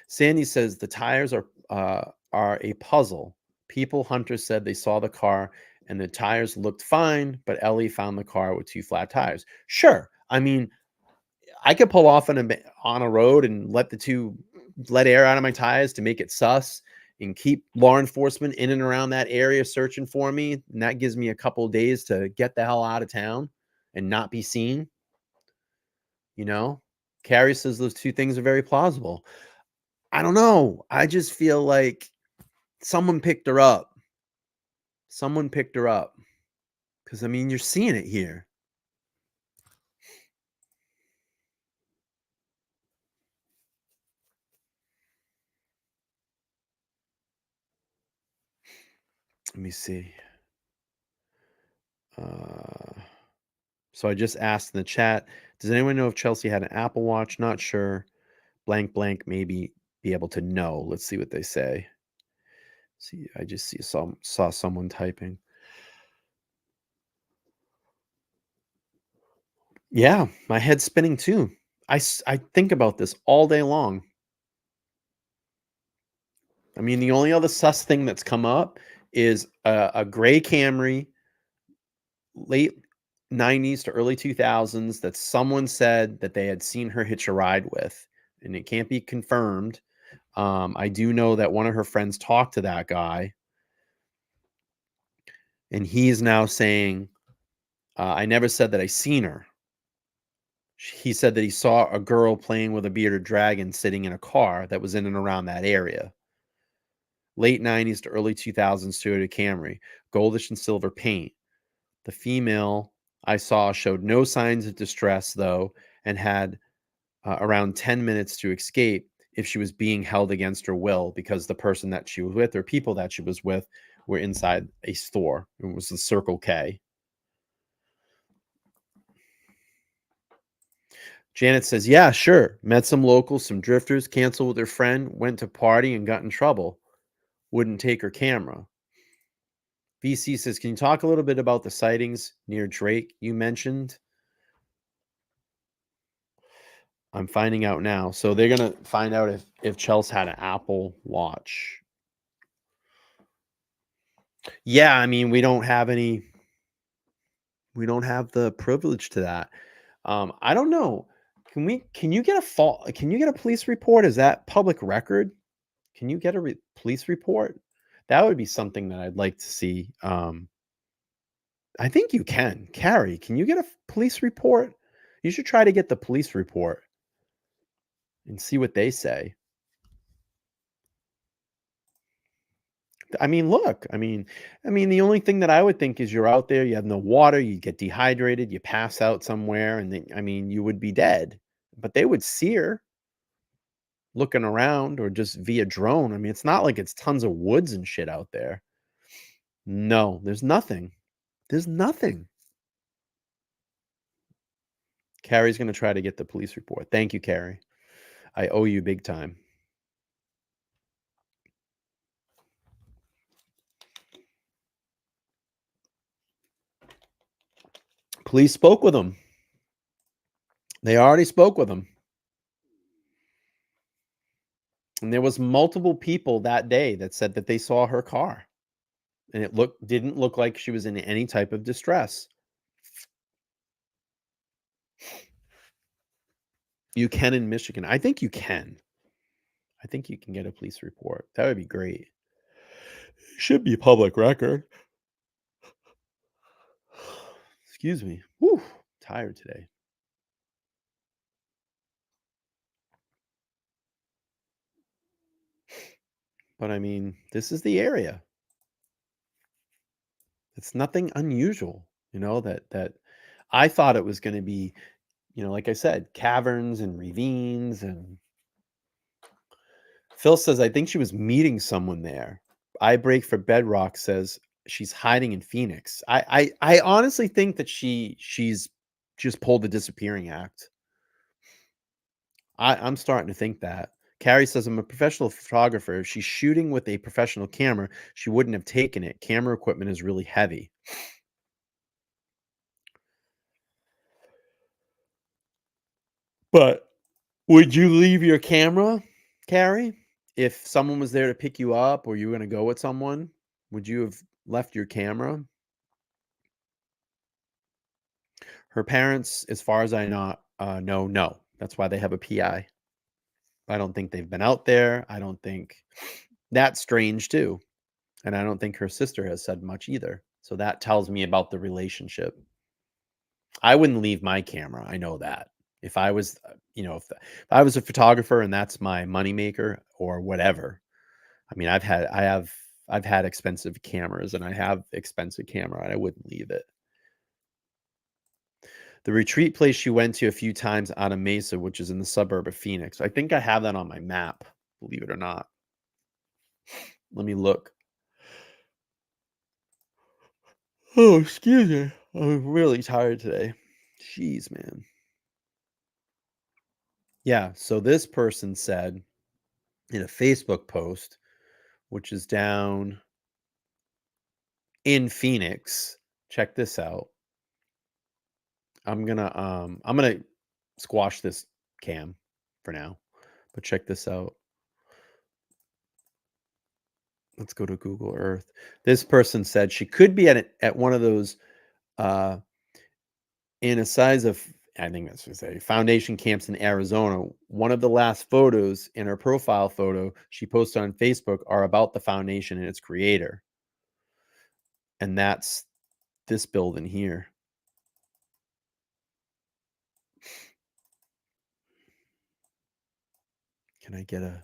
Sandy says the tires are a puzzle. People hunters said they saw the car and the tires looked fine, but Ellie found the car with two flat tires. Sure. I mean, I could pull off on a road and let air out of my tires to make it sus and keep law enforcement in and around that area searching for me. And that gives me a couple of days to get the hell out of town and not be seen, you know? Carrie says those two things are very plausible. I don't know. I just feel like someone picked her up. Someone picked her up. Because, I mean, you're seeing it here. Let me see. So I just asked in the chat, does anyone know if Chelsea had an Apple Watch? Not sure. Blank, blank, maybe be able to know. Let's see what they say. See, I just saw someone typing. Yeah, my head's spinning too. I think about this all day long. I mean, the only other sus thing that's come up is a gray Camry, late 90s to early 2000s, that someone said that they had seen her hitch a ride with, and it can't be confirmed. I do know that one of her friends talked to that guy, and he is now saying, I never said that I seen her. He said that he saw a girl playing with a bearded dragon sitting in a car that was in and around that area. Late 90s to early 2000s Toyota Camry, goldish and silver paint. The female I saw showed no signs of distress, though, and had around 10 minutes to escape if she was being held against her will, because the person that she was with, or people that she was with, were inside a store. It was the Circle K. Janet says, yeah, sure. Met some locals, some drifters, canceled with her friend, went to party and got in trouble. Wouldn't take her camera. VC says, can you talk a little bit about the sightings near Drake you mentioned? I'm finding out now. So they're going to find out if Chelsea had an Apple Watch. Yeah, I mean, we don't have the privilege to that. I don't know. Can you get a police report? Is that public record? Can you get a police report? That would be something that I'd like to see. I think you can. Carrie, can you get a police report? You should try to get the police report and see what they say. I mean, look, I mean, the only thing that I would think is you're out there, you have no water, you get dehydrated, you pass out somewhere, and then, I mean, you would be dead. But they would see her looking around, or just via drone. I mean, it's not like it's tons of woods and shit out there. No, there's nothing. There's nothing. Carrie's going to try to get the police report. Thank you, Carrie. I owe you big time. Police spoke with him. They already spoke with him. And there was multiple people that day that said that they saw her car. And it didn't look like she was in any type of distress. You can in Michigan. I think you can. I think you can get a police report. That would be great. It should be public record. Excuse me. Whew, tired today. But I mean, this is the area. It's nothing unusual, that I thought it was going to be, like I said, caverns and ravines. And Phil says, I think she was meeting someone there. I Break for Bedrock says she's hiding in Phoenix. I honestly think that she's just pulled the disappearing act. I'm starting to think that. Carrie says, I'm a professional photographer. If she's shooting with a professional camera, she wouldn't have taken it. Camera equipment is really heavy. But would you leave your camera, Carrie? If someone was there to pick you up, or you were going to go with someone, would you have left your camera? Her parents, as far as I know, no. That's why they have a PI. I don't think they've been out there. I don't think that's strange too. And I don't think her sister has said much either. So that tells me about the relationship. I wouldn't leave my camera. I know that. If I was, if I was a photographer and that's my moneymaker or whatever, I mean, I've had expensive cameras and I have expensive camera and I wouldn't leave it. The retreat place she went to a few times on a mesa, which is in the suburb of Phoenix. I think I have that on my map, believe it or not. Let me look. Oh, excuse me. I'm really tired today. Jeez, man. Yeah, so this person said in a Facebook post, which is down in Phoenix. Check this out. I'm gonna squash this cam for now, but check this out. Let's go to Google Earth. This person said she could be at one of those in a size of, I think that's to say, foundation camps in Arizona. One of the last photos in her profile photo she posted on Facebook are about the foundation and its creator. And that's this building here. Can I get a...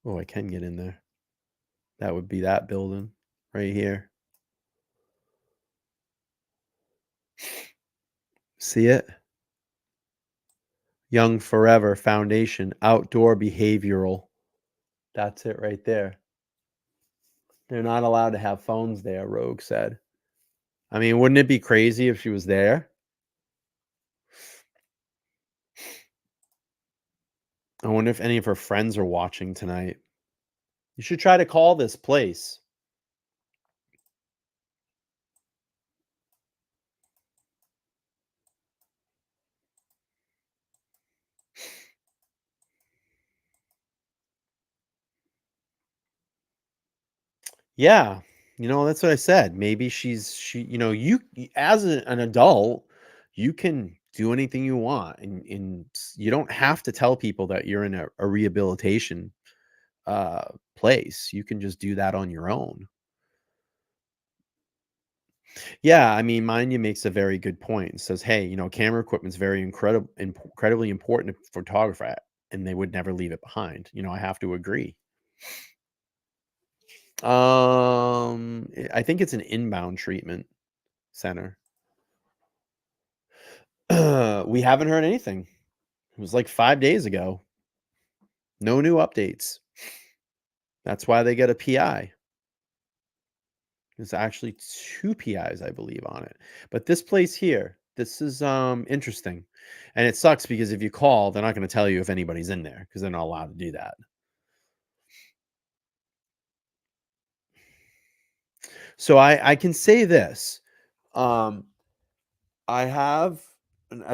Oh, I can get in there. That would be that building right here. See it? Young Forever Foundation, Outdoor Behavioral. That's it right there. They're not allowed to have phones there, Rogue said. I mean, wouldn't it be crazy if she was there? I wonder if any of her friends are watching tonight. You should try to call this place. Yeah, that's what I said. Maybe she, you as an adult, you can do anything you want, and you don't have to tell people that you're in a rehabilitation place. You can just do that on your own. Yeah, I mean, Manya makes a very good point. It says, hey, camera equipment is very incredibly important to photographer, and they would never leave it behind. I have to agree. I think it's an inbound treatment center. We haven't heard anything. It was like 5 days ago. No new updates. That's why they get a PI. There's actually 2 PIs, I believe, on it. But this place here, this is interesting. And it sucks because if you call, they're not going to tell you if anybody's in there because they're not allowed to do that. So I can say this. I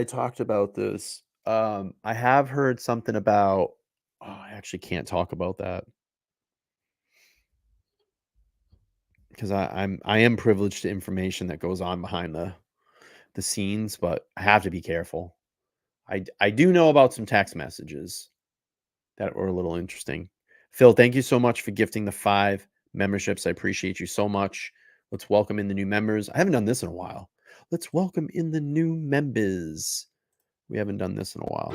talked about this. I have heard something about, I actually can't talk about that because I am privileged to information that goes on behind the scenes, but I have to be careful. I do know about some text messages that were a little interesting. Phil, thank you so much for gifting the 5 memberships. I appreciate you so much. Let's welcome in the new members. I haven't done this in a while. Let's welcome in the new members. We haven't done this in a while.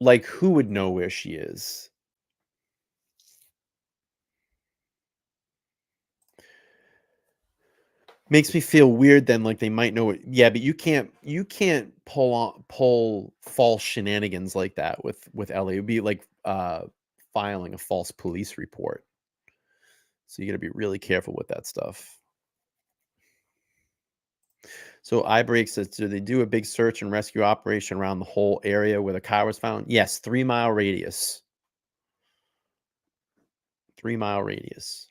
Like, who would know where she is? Makes me feel weird then, like they might know it. Yeah, but you can't pull false shenanigans like that with Ellie. It would be like filing a false police report. So you got to be really careful with that stuff. So iBreak says, do they do a big search and rescue operation around the whole area where the car was found? Yes, 3-mile radius. 3-mile radius.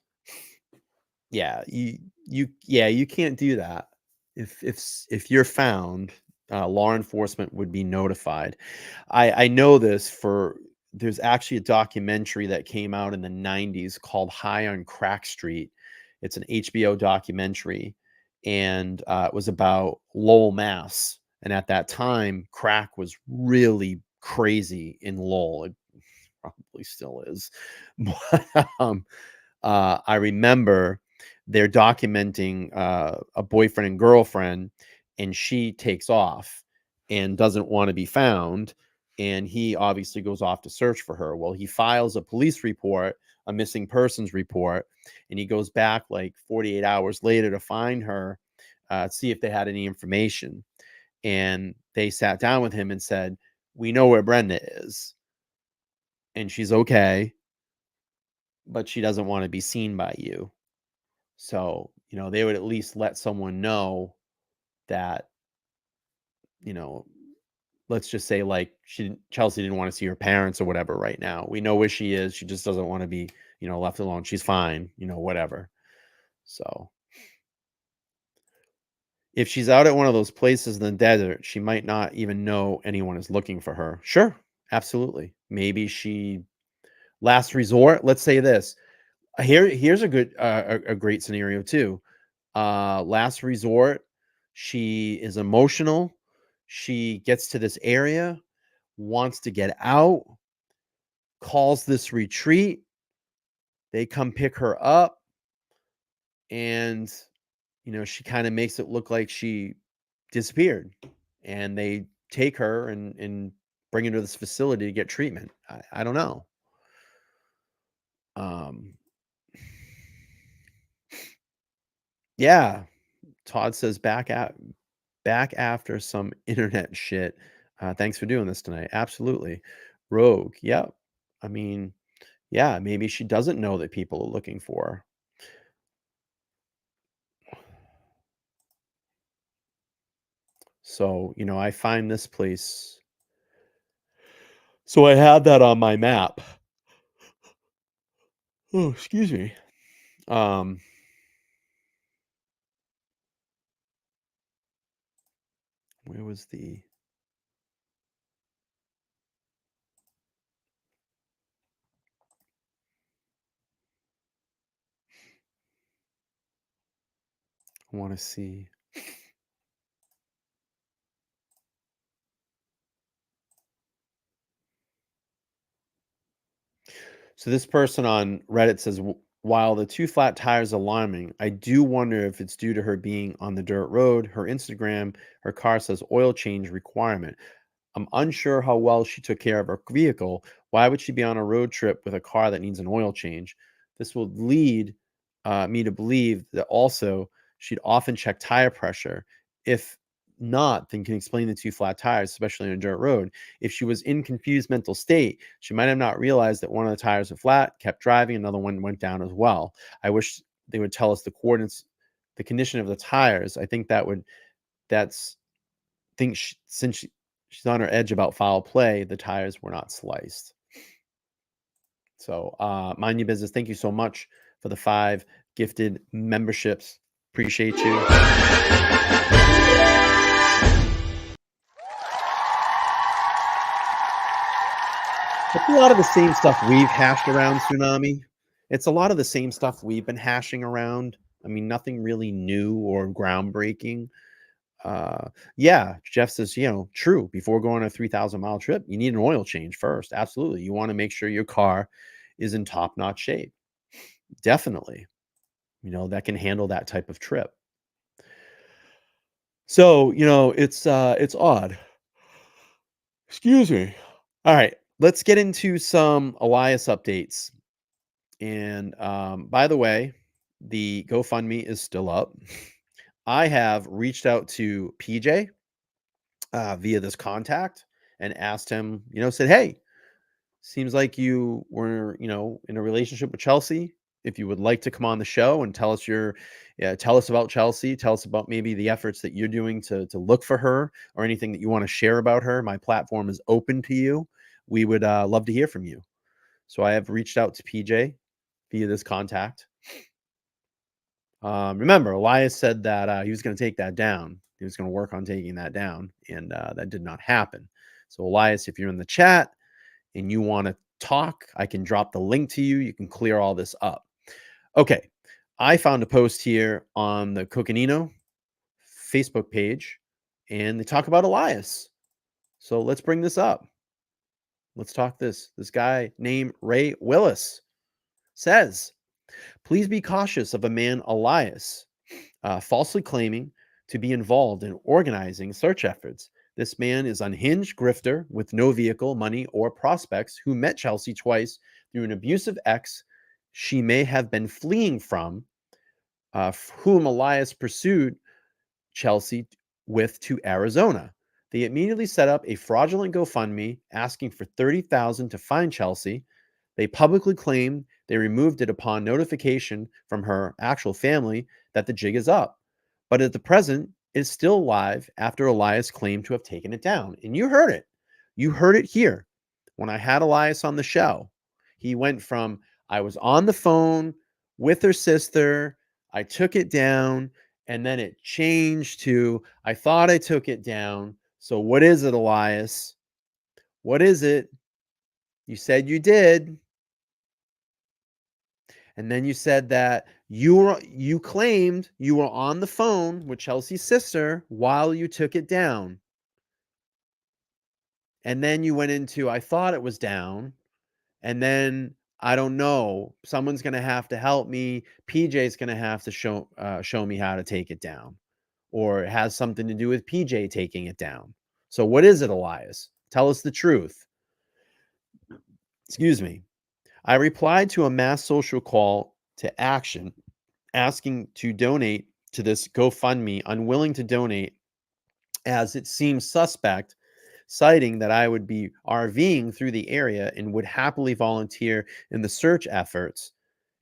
Yeah, you can't do that. If you're found, law enforcement would be notified. I know this for, there's actually a documentary that came out in the 90s called High on Crack Street. It's an HBO documentary, and it was about Lowell, Mass. And at that time, crack was really crazy in Lowell. It probably still is. But I remember they're documenting a boyfriend and girlfriend, and she takes off and doesn't want to be found. And he obviously goes off to search for her. Well, he files a police report, a missing persons report, and he goes back like 48 hours later to find her, see if they had any information. And they sat down with him and said, "We know where Brenda is, and she's okay, but she doesn't want to be seen by you." So, they would at least let someone know that, let's just say like Chelsea didn't want to see her parents or whatever right now. We know where she is. She just doesn't want to be, left alone. She's fine, whatever. So if she's out at one of those places in the desert, she might not even know anyone is looking for her. Sure. Absolutely. Maybe last resort. Let's say this. Here's a good, a great scenario too. Last resort, she is emotional. She gets to this area, wants to get out, calls this retreat. They come pick her up, and she kind of makes it look like she disappeared, and they take her and bring her to this facility to get treatment. I don't know. Yeah, Todd says back after some internet shit. Thanks for doing this tonight. Absolutely. Rogue. Yep. I mean, yeah, maybe she doesn't know that people are looking for her. So, I find this place. So I have that on my map. Oh, excuse me. Where was I want to see. So this person on Reddit says, while the 2 flat tires alarming, I do wonder if it's due to her being on the dirt road. Her Instagram, her car says oil change requirement. I'm unsure how well she took care of her vehicle. Why would she be on a road trip with a car that needs an oil change? This will lead me to believe that also she'd often check tire pressure. If not, then can explain the 2 flat tires, especially on a dirt road. If she was in confused mental state, she might have not realized that one of the tires was flat, kept driving, another one went down as well. I wish they would tell us the coordinates, the condition of the tires. I think since she's on her edge about foul play, the tires were not sliced. So mind your business. Thank you so much for the 5 gifted memberships. Appreciate you. It's a lot of the same stuff we've hashed around, Tsunami. It's a lot of the same stuff we've been hashing around. I mean, nothing really new or groundbreaking. Yeah, Jeff says, true. Before going on a 3,000-mile trip, you need an oil change first. Absolutely. You want to make sure your car is in top-notch shape. Definitely. That can handle that type of trip. So, it's odd. Excuse me. All right, let's get into some Elias updates. And by the way, the GoFundMe is still up. I have reached out to PJ via this contact and asked him, said, hey, seems like you were, in a relationship with Chelsea. If you would like to come on the show and tell us tell us about Chelsea, tell us about maybe the efforts that you're doing to look for her or anything that you want to share about her. My platform is open to you. We would love to hear from you. So I have reached out to PJ via this contact. Remember, Elias said that he was going to take that down. He was going to work on taking that down, and that did not happen. So Elias, if you're in the chat and you want to talk, I can drop the link to you. You can clear all this up. Okay. I found a post here on the Coconino Facebook page, and they talk about Elias. So let's bring this up. Let's talk this. This guy named Ray Willis says, please be cautious of a man, Elias, falsely claiming to be involved in organizing search efforts. This man is unhinged grifter with no vehicle, money, or prospects who met Chelsea twice through an abusive ex she may have been fleeing from, whom Elias pursued Chelsea with to Arizona. They immediately set up a fraudulent GoFundMe asking for $30,000 to find Chelsea. They publicly claimed they removed it upon notification from her actual family that the jig is up. But at the present, it's still live after Elias claimed to have taken it down. And you heard it. You heard it here when I had Elias on the show. He went from, I was on the phone with her sister, I took it down, and then it changed to, I thought I took it down. So what is it, Elias? What is it? You said you did. And then you said that you claimed you were on the phone with Chelsea's sister while you took it down. And then you went into, I thought it was down. And then I don't know. Someone's going to have to help me. PJ's going to have to show me how to take it down. Or it has something to do with PJ taking it down. So what is it, Elias? Tell us the truth. Excuse me. I replied to a mass social call to action asking to donate to this GoFundMe, unwilling to donate as it seems suspect, citing that I would be RVing through the area and would happily volunteer in the search efforts,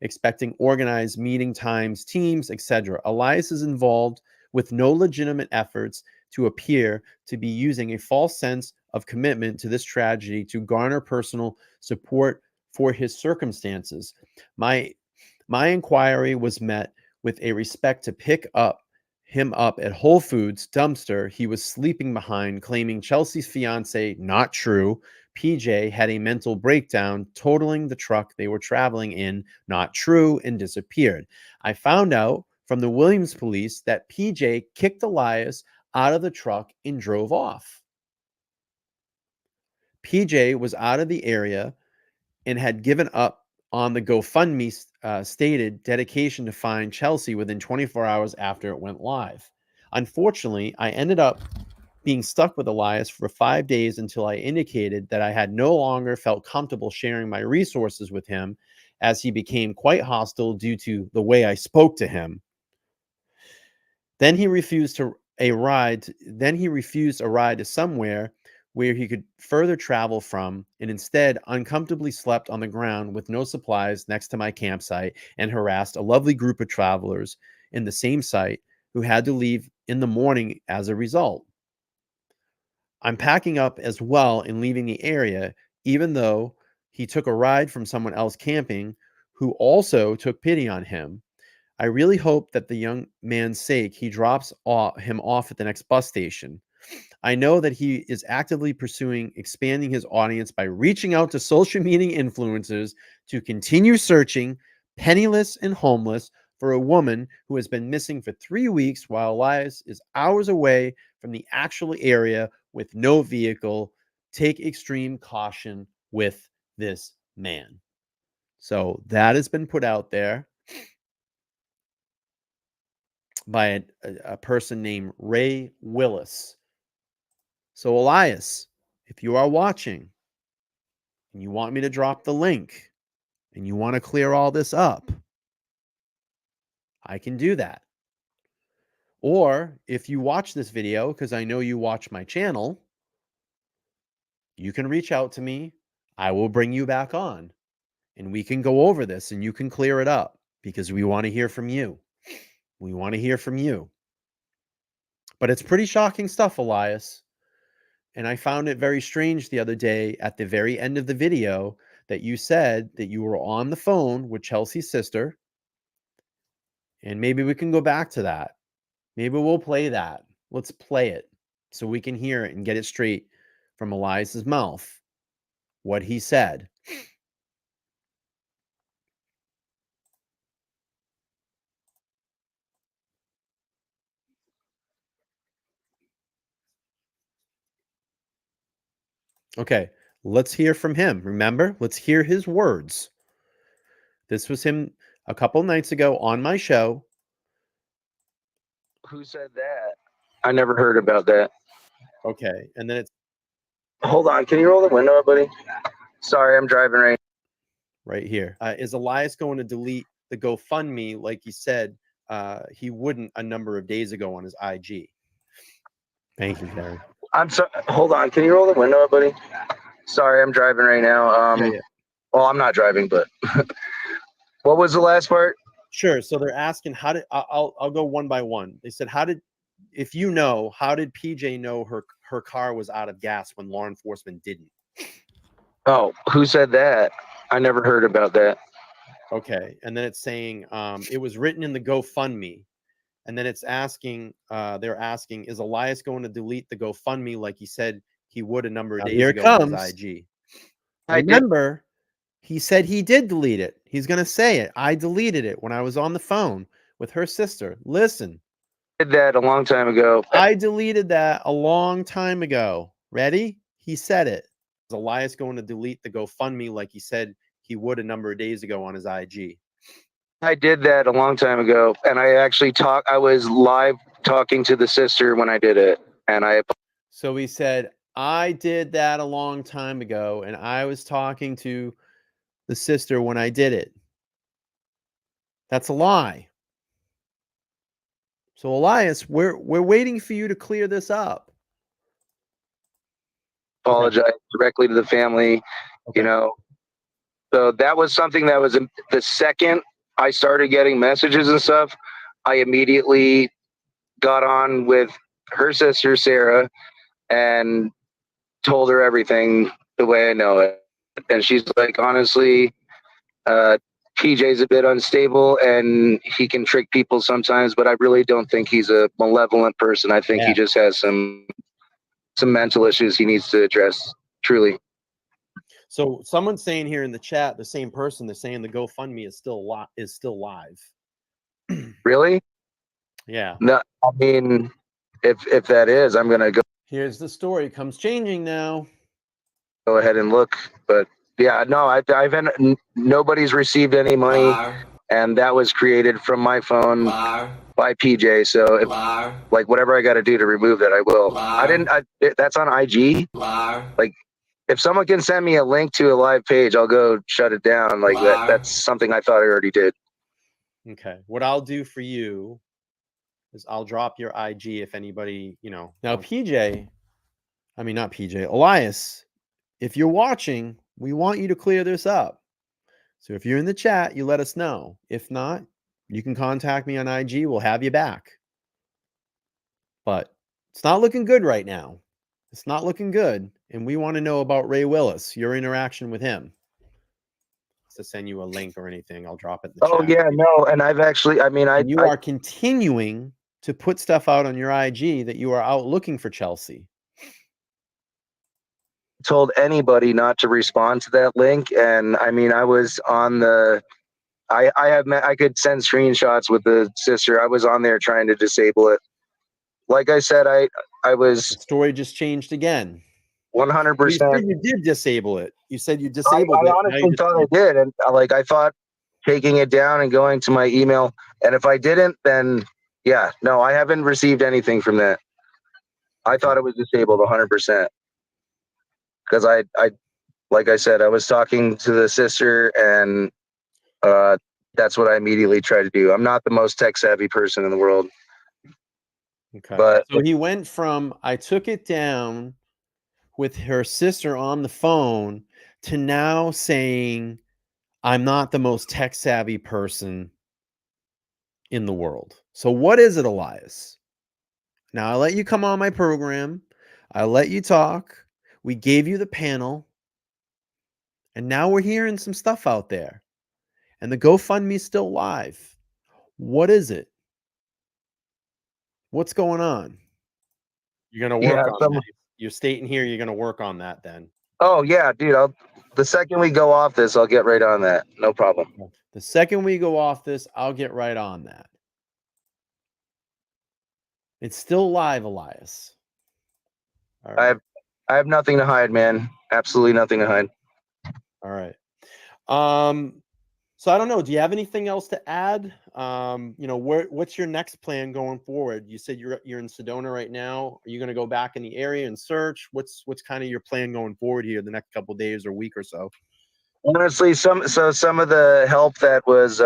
expecting organized meeting times, teams, etc. Elias is involved with no legitimate efforts to appear to be using a false sense of commitment to this tragedy to garner personal support for his circumstances. My inquiry was met with a respect to pick him up at Whole Foods dumpster he was sleeping behind, claiming Chelsea's fiance, not true. PJ had a mental breakdown, totaling the truck they were traveling in, not true, and disappeared. I found out from the Williams police that PJ kicked Elias out of the truck and drove off. PJ was out of the area and had given up on the GoFundMe stated dedication to find Chelsea within 24 hours after it went live. Unfortunately, I ended up being stuck with Elias for 5 days until I indicated that I had no longer felt comfortable sharing my resources with him, as he became quite hostile due to the way I spoke to him. Then he refused a ride to somewhere where he could further travel from, and instead uncomfortably slept on the ground with no supplies next to my campsite and harassed a lovely group of travelers in the same site who had to leave in the morning as a result. I'm packing up as well and leaving the area, even though he took a ride from someone else camping who also took pity on him. I really hope that the young man's sake he drops him off at the next bus station. I know that he is actively pursuing expanding his audience by reaching out to social media influencers to continue searching, penniless and homeless, for a woman who has been missing for 3 weeks while Elias is hours away from the actual area with no vehicle. Take extreme caution with this man. So that has been put out there by a person named Ray Willis. So, Elias, if you are watching and you want me to drop the link and you want to clear all this up, I can do that. Or if you watch this video, because I know you watch my channel, you can reach out to me. I will bring you back on and we can go over this and you can clear it up because we want to hear from you. We want to hear from you. But it's pretty shocking stuff, Elias. And I found it very strange the other day at the very end of the video that you said that you were on the phone with Chelsea's sister. And maybe we can go back to that. Maybe we'll play that. Let's play it so we can hear it and get it straight from Elias's mouth, what he said. Okay, Let's hear from him. Remember, let's hear his words. This was him a couple nights ago on my show. Who said that? I never heard about that. Okay. And then it's Hold on. Can you roll the window up, buddy? Sorry, I'm driving right here. Is Elias going to delete the GoFundMe like he said he wouldn't a number of days ago on his IG? Thank you, Gary. I'm sorry. Hold on. Can you roll the window up, buddy? Sorry, I'm driving right now. Yeah. Well, I'm not driving, but what was the last part? Sure. So they're asking how did I'll go one by one. They said how did PJ know her car was out of gas when law enforcement didn't? Oh, who said that? I never heard about that. Okay. And then it's saying it was written in the GoFundMe. And then it's asking, they're asking, is Elias going to delete the GoFundMe like he said he would a number of days ago on his IG? Remember, he said he did delete it. He's going to say it. I deleted it when I was on the phone with her sister. Listen. I did that a long time ago. I deleted that a long time ago. Ready? He said it. Is Elias going to delete the GoFundMe like he said he would a number of days ago on his IG? I did that a long time ago, and I was live talking to the sister when I did it, and So he said, I did that a long time ago, and I was talking to the sister when I did it. That's a lie. So Elias, we're waiting for you to clear this up. apologize directly to the family, Okay. So that was something that was the second I started getting messages and stuff, I immediately got on with her sister, Sarah, and told her everything the way I know it. And she's like, honestly, PJ's a bit unstable and he can trick people sometimes, but I really don't think he's a malevolent person. I think he just has some mental issues he needs to address, truly. So someone's saying here in the chat, the same person, they're saying the GoFundMe is still live. Really? Yeah. No, I mean, if that is, I'm gonna Here's the story. Comes changing now. go ahead and look. But yeah, no, I've nobody's received any money, and that was created from my phone by PJ. So if, like, whatever I got to do to remove that, I will. That's on IG. Like, if someone can send me a link to a live page, I'll go shut it down. Like that's something I thought I already did. Okay. What I'll do for you is I'll drop your IG if anybody, Now, not PJ, Elias, if you're watching, we want you to clear this up. So if you're in the chat, you let us know. If not, you can contact me on IG. We'll have you back. But it's not looking good right now. It's not looking good. And we want to know about Ray Willis, your interaction with him. To send you a link or anything, I'll drop it in the chat. Oh yeah, no, and I've actually, you are continuing to put stuff out on your IG that you are out looking for Chelsea. Told anybody not to respond to that link, and I was on the I could send screenshots with the sister. I was on there trying to disable it. Like I said, I was the story just changed again. 100%. You did disable it. You said you disabled it. I honestly thought I did, and I thought taking it down and going to my email, and if I didn't, then yeah, no, I haven't received anything from that. I thought it was disabled 100%. Because I like I said, I was talking to the sister, and that's what I immediately tried to do. I'm not the most tech savvy person in the world. Okay. But so he went from I took it down with her sister on the phone to now saying I'm not the most tech savvy person in the world. So what is it, Elias? Now I let you come on my program. I let you talk. We gave you the panel. And now we're hearing some stuff out there. And the GoFundMe is still live. What is it? What's going on? You're going to work on that. You're stating here you're going to work on that then. Oh, yeah, dude. The second we go off this, I'll get right on that. No problem. The second we go off this, I'll get right on that. It's still live, Elias. All right. I have nothing to hide, man. Absolutely nothing to hide. All right. So I don't know. Do you have anything else to add? What's your next plan going forward? You said you're in Sedona right now. Are you going to go back in the area and search? What's kind of your plan going forward here the next couple of days or week or so? Honestly, some of the help that was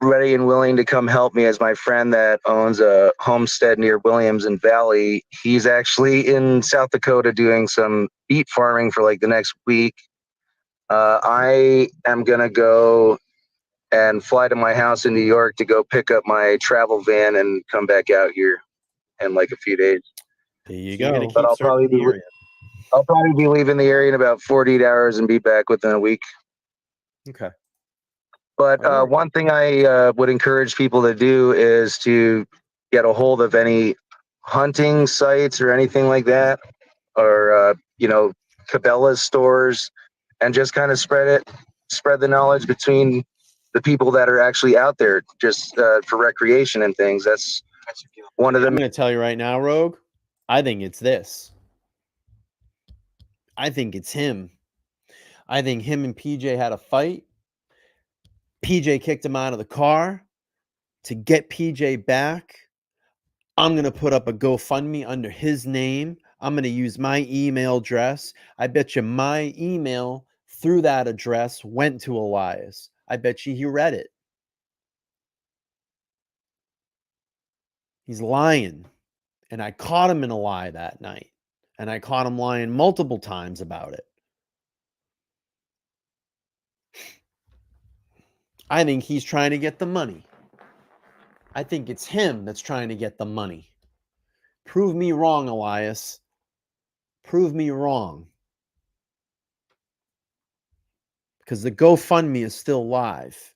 ready and willing to come help me is my friend that owns a homestead near Williamson Valley. He's actually in South Dakota doing some beet farming for like the next week. I am gonna go and fly to my house in New York to go pick up my travel van and come back out here in like a few days. There you So you're go. going to But keep searching the area. I'll probably be leaving the area in about 48 hours and be back within a week. Okay. But All right. one thing I would encourage people to do is to get a hold of any hunting sites or anything like that, or Cabela's stores, and just kind of spread the knowledge between the people that are actually out there just for recreation and things. That's one of I'm them. going to tell you right now, Rogue, I think it's this. I think it's him. I think him and PJ had a fight. PJ kicked him out of the car. To get PJ back, I'm going to put up a GoFundMe under his name. I'm going to use my email address. I bet you my email through that address went to Elias. I bet you he read it. He's lying. And I caught him in a lie that night. And I caught him lying multiple times about it. I think he's trying to get the money. I think it's him that's trying to get the money. Prove me wrong, Elias. Prove me wrong. Because the GoFundMe is still live.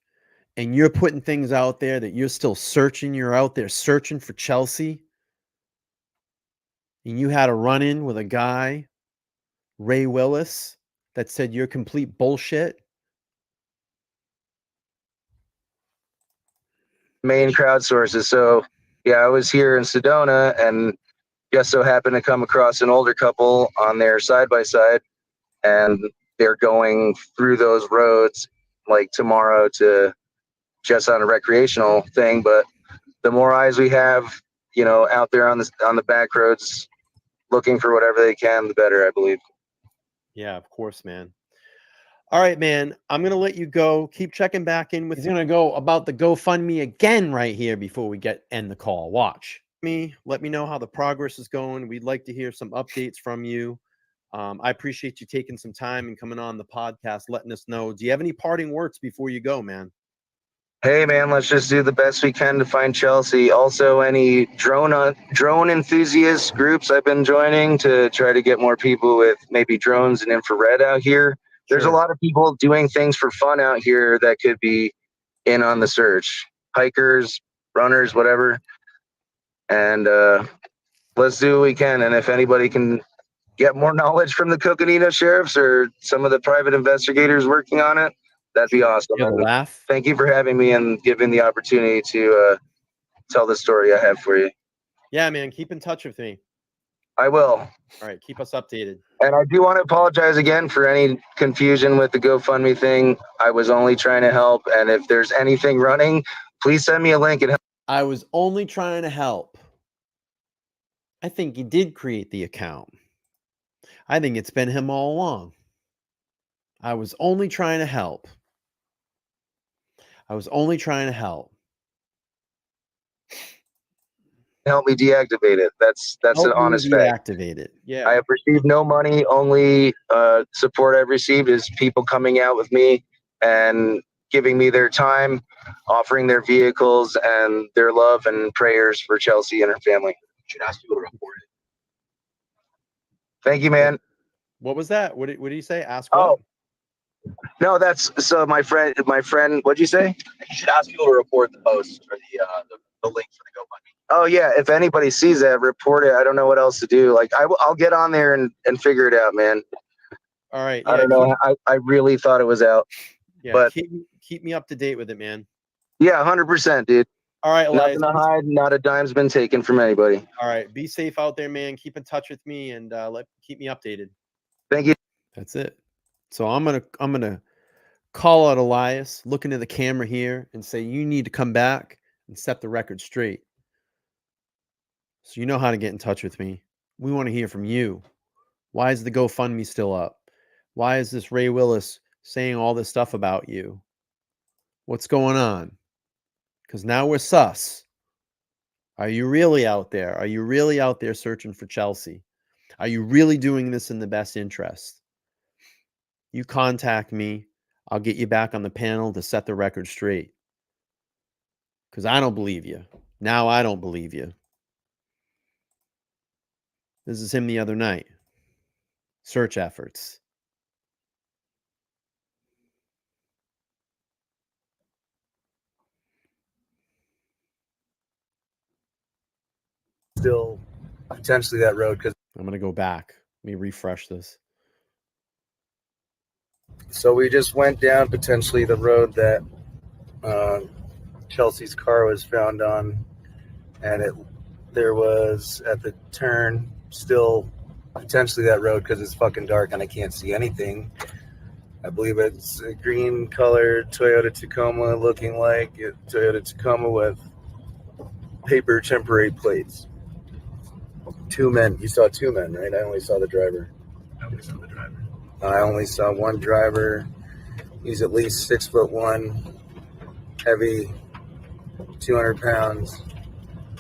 And you're putting things out there that you're still searching. You're out there searching for Chelsea. And you had a run-in with a guy, Ray Willis, that said you're complete bullshit. Main crowd sources. So yeah, I was here in Sedona and just so happened to come across an older couple on their side by side, and they're going through those roads like tomorrow to just on a recreational thing. But the more eyes we have, out there on the back roads looking for whatever they can, the better, I believe. Yeah, of course, man. All right, man. I'm going to let you go. Keep checking back in with. He's going to go about the GoFundMe again right here before we end the call. Watch me. Let me know how the progress is going. We'd like to hear some updates from you. I appreciate you taking some time and coming on the podcast, letting us know. Do you have any parting words before you go, man? Hey, man, let's just do the best we can to find Chelsea. Also, any drone enthusiast groups I've been joining to try to get more people with maybe drones and infrared out here. There's a lot of people doing things for fun out here that could be in on the search. Hikers, runners, whatever. And let's do what we can. And if anybody can get more knowledge from the Coconino sheriffs or some of the private investigators working on it, that'd be awesome. You have a laugh? Thank you for having me and giving the opportunity to tell the story I have for you. Yeah, man. Keep in touch with me. I will. All right. Keep us updated. And I do want to apologize again for any confusion with the GoFundMe thing. I was only trying to help. And if there's anything running, please send me a link. I was only trying to help. I think he did create the account. I think it's been him all along. I was only trying to help. I was only trying to help. Help me deactivate it. That's an honest fact. Deactivate it. Yeah. I have received no money. Only support I've received is people coming out with me and giving me their time, offering their vehicles and their love and prayers for Chelsea and her family. Should ask people to report it. Thank you, man. What was that? What did he say? Ask what? Oh, no, that's so my friend. What'd you say? You should ask people to report the post or the link for the GoFundMe. Oh yeah, if anybody sees that, report it. I don't know what else to do. Like I'll get on there and figure it out, man. All right. Yeah, I don't know. I really thought it was out. Yeah, but keep me up to date with it, man. Yeah, 100%, dude. All right, Elias. Nothing to hide. Not a dime's been taken from anybody. All right. Be safe out there, man. Keep in touch with me and keep me updated. Thank you. That's it. So I'm gonna call out Elias, look into the camera here, and say you need to come back and set the record straight. So you know how to get in touch with me. We want to hear from you. Why is the GoFundMe still up? Why is this Ray Willis saying all this stuff about you? What's going on? Because now we're sus. Are you really out there? Are you really out there searching for Chelsea? Are you really doing this in the best interest? You contact me. I'll get you back on the panel to set the record straight. Because I don't believe you. Now I don't believe you. This is him the other night. Search efforts. Still potentially that road because I'm going to go back. Let me refresh this. so we just went down potentially the road that Chelsea's car was found on, and there was at the turn still potentially that road because it's fucking dark and I can't see anything. I believe it's a green colored Toyota Tacoma looking like a Toyota Tacoma with paper temporary plates. Two men. You saw two men, right? I only saw the driver. I only saw one driver. He's at least 6'1", heavy, 200 pounds,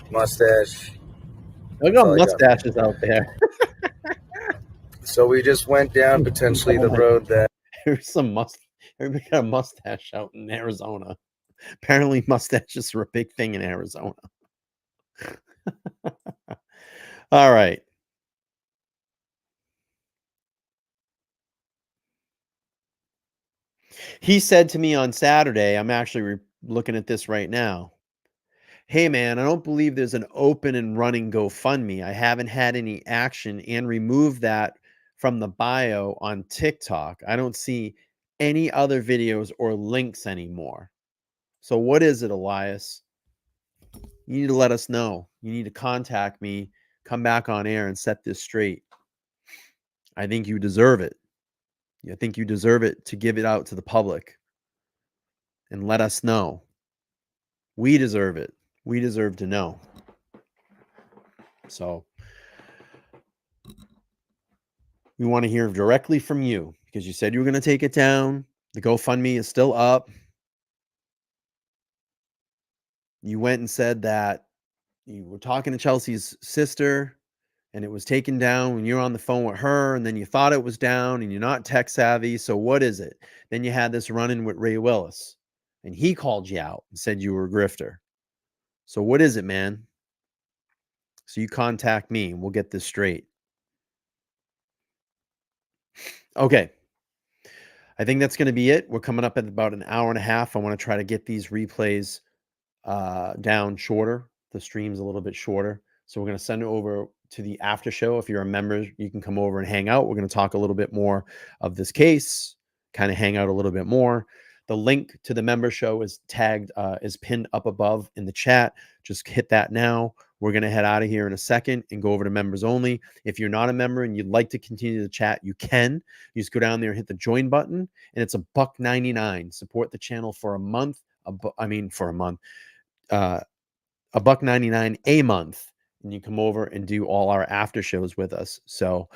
mustache. Look at mustaches out there. So we just went down potentially the road that There's some everybody got a mustache out in Arizona. Apparently mustaches are a big thing in Arizona. All right. He said to me on Saturday, I'm actually looking at this right now. Hey, man, I don't believe there's an open and running GoFundMe. I haven't had any action and removed that from the bio on TikTok. I don't see any other videos or links anymore. So what is it, Elias? You need to let us know. You need to contact me, come back on air and set this straight. I think you deserve it. I think you deserve it to give it out to the public and let us know. We deserve it. We deserve to know. So we want to hear directly from you because you said you were going to take it down. The GoFundMe is still up. You went and said that you were talking to Chelsea's sister and it was taken down when you were on the phone with her, and then you thought it was down and you're not tech savvy. So what is it? Then you had this run-in with Ray Willis and he called you out and said you were a grifter. So what is it, man? So you contact me and we'll get this straight. Okay. I think that's going to be it. We're coming up at about an hour and a half. I want to try to get these replays down shorter. The stream's a little bit shorter. So we're going to send it over to the after show. If you're a member, you can come over and hang out. We're going to talk a little bit more of this case, kind of hang out a little bit more. The link to the member show is tagged, is pinned up above in the chat. Just hit that now. We're going to head out of here in a second and go over to members only. If you're not a member and you'd like to continue the chat, you can. You just go down there and hit the join button, and it's $1.99. Support the channel for a month. For a month. $1.99 a month, and you come over and do all our after shows with us. So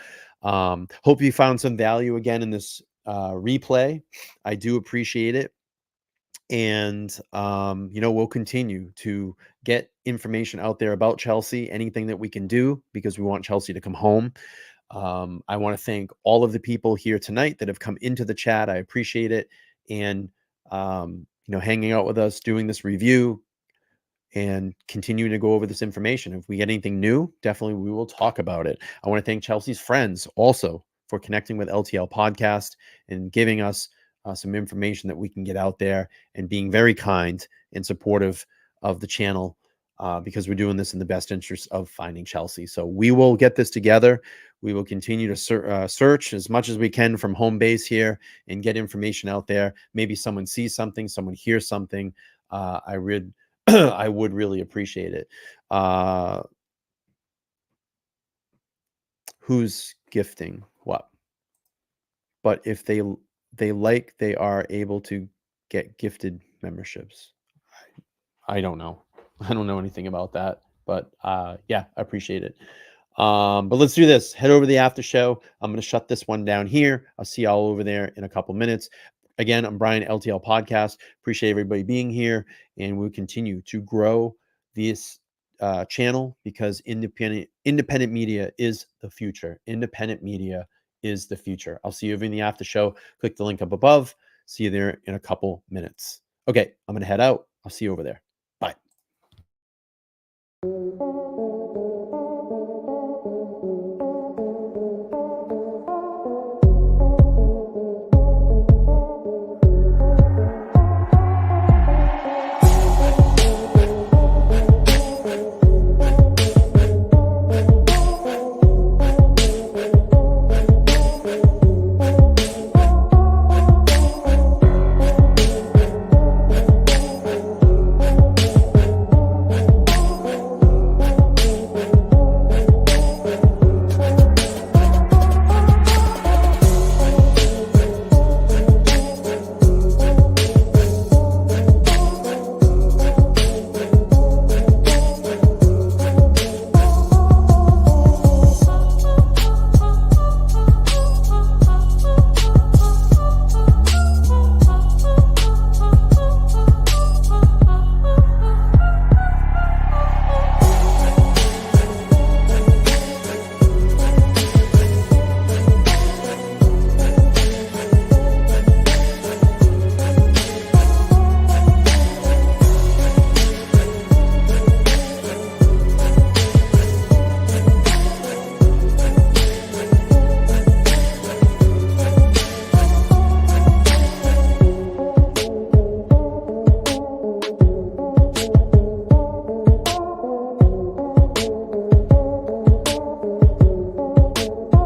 hope you found some value again in this replay. I do appreciate it. And we'll continue to get information out there about Chelsea, anything that we can do, because we want Chelsea to come home. I want to thank all of the people here tonight that have come into the chat. I appreciate it. And hanging out with us, doing this review, and continuing to go over this information. If we get anything new, definitely we will talk about it. I want to thank Chelsea's friends also for connecting with LTL Podcast and giving us some information that we can get out there, and being very kind and supportive of the channel because we're doing this in the best interest of finding Chelsea. So we will get this together. We will continue to search as much as we can from home base here and get information out there. Maybe someone sees something, someone hears something. I would really appreciate it. Who's gifting what? but if they like, they are able to get gifted memberships. I don't know. I don't know anything about that, but yeah, I appreciate it. But let's do this. Head over to the after show. I'm going to shut this one down here. I'll see y'all over there in a couple minutes. Again, I'm Brian, LTL Podcast. Appreciate everybody being here, and we'll continue to grow this channel because independent media is the future. Independent media is the future. I'll see you over in the after show. Click the link up above. See you there in a couple minutes. Okay, I'm going to head out. I'll see you over there.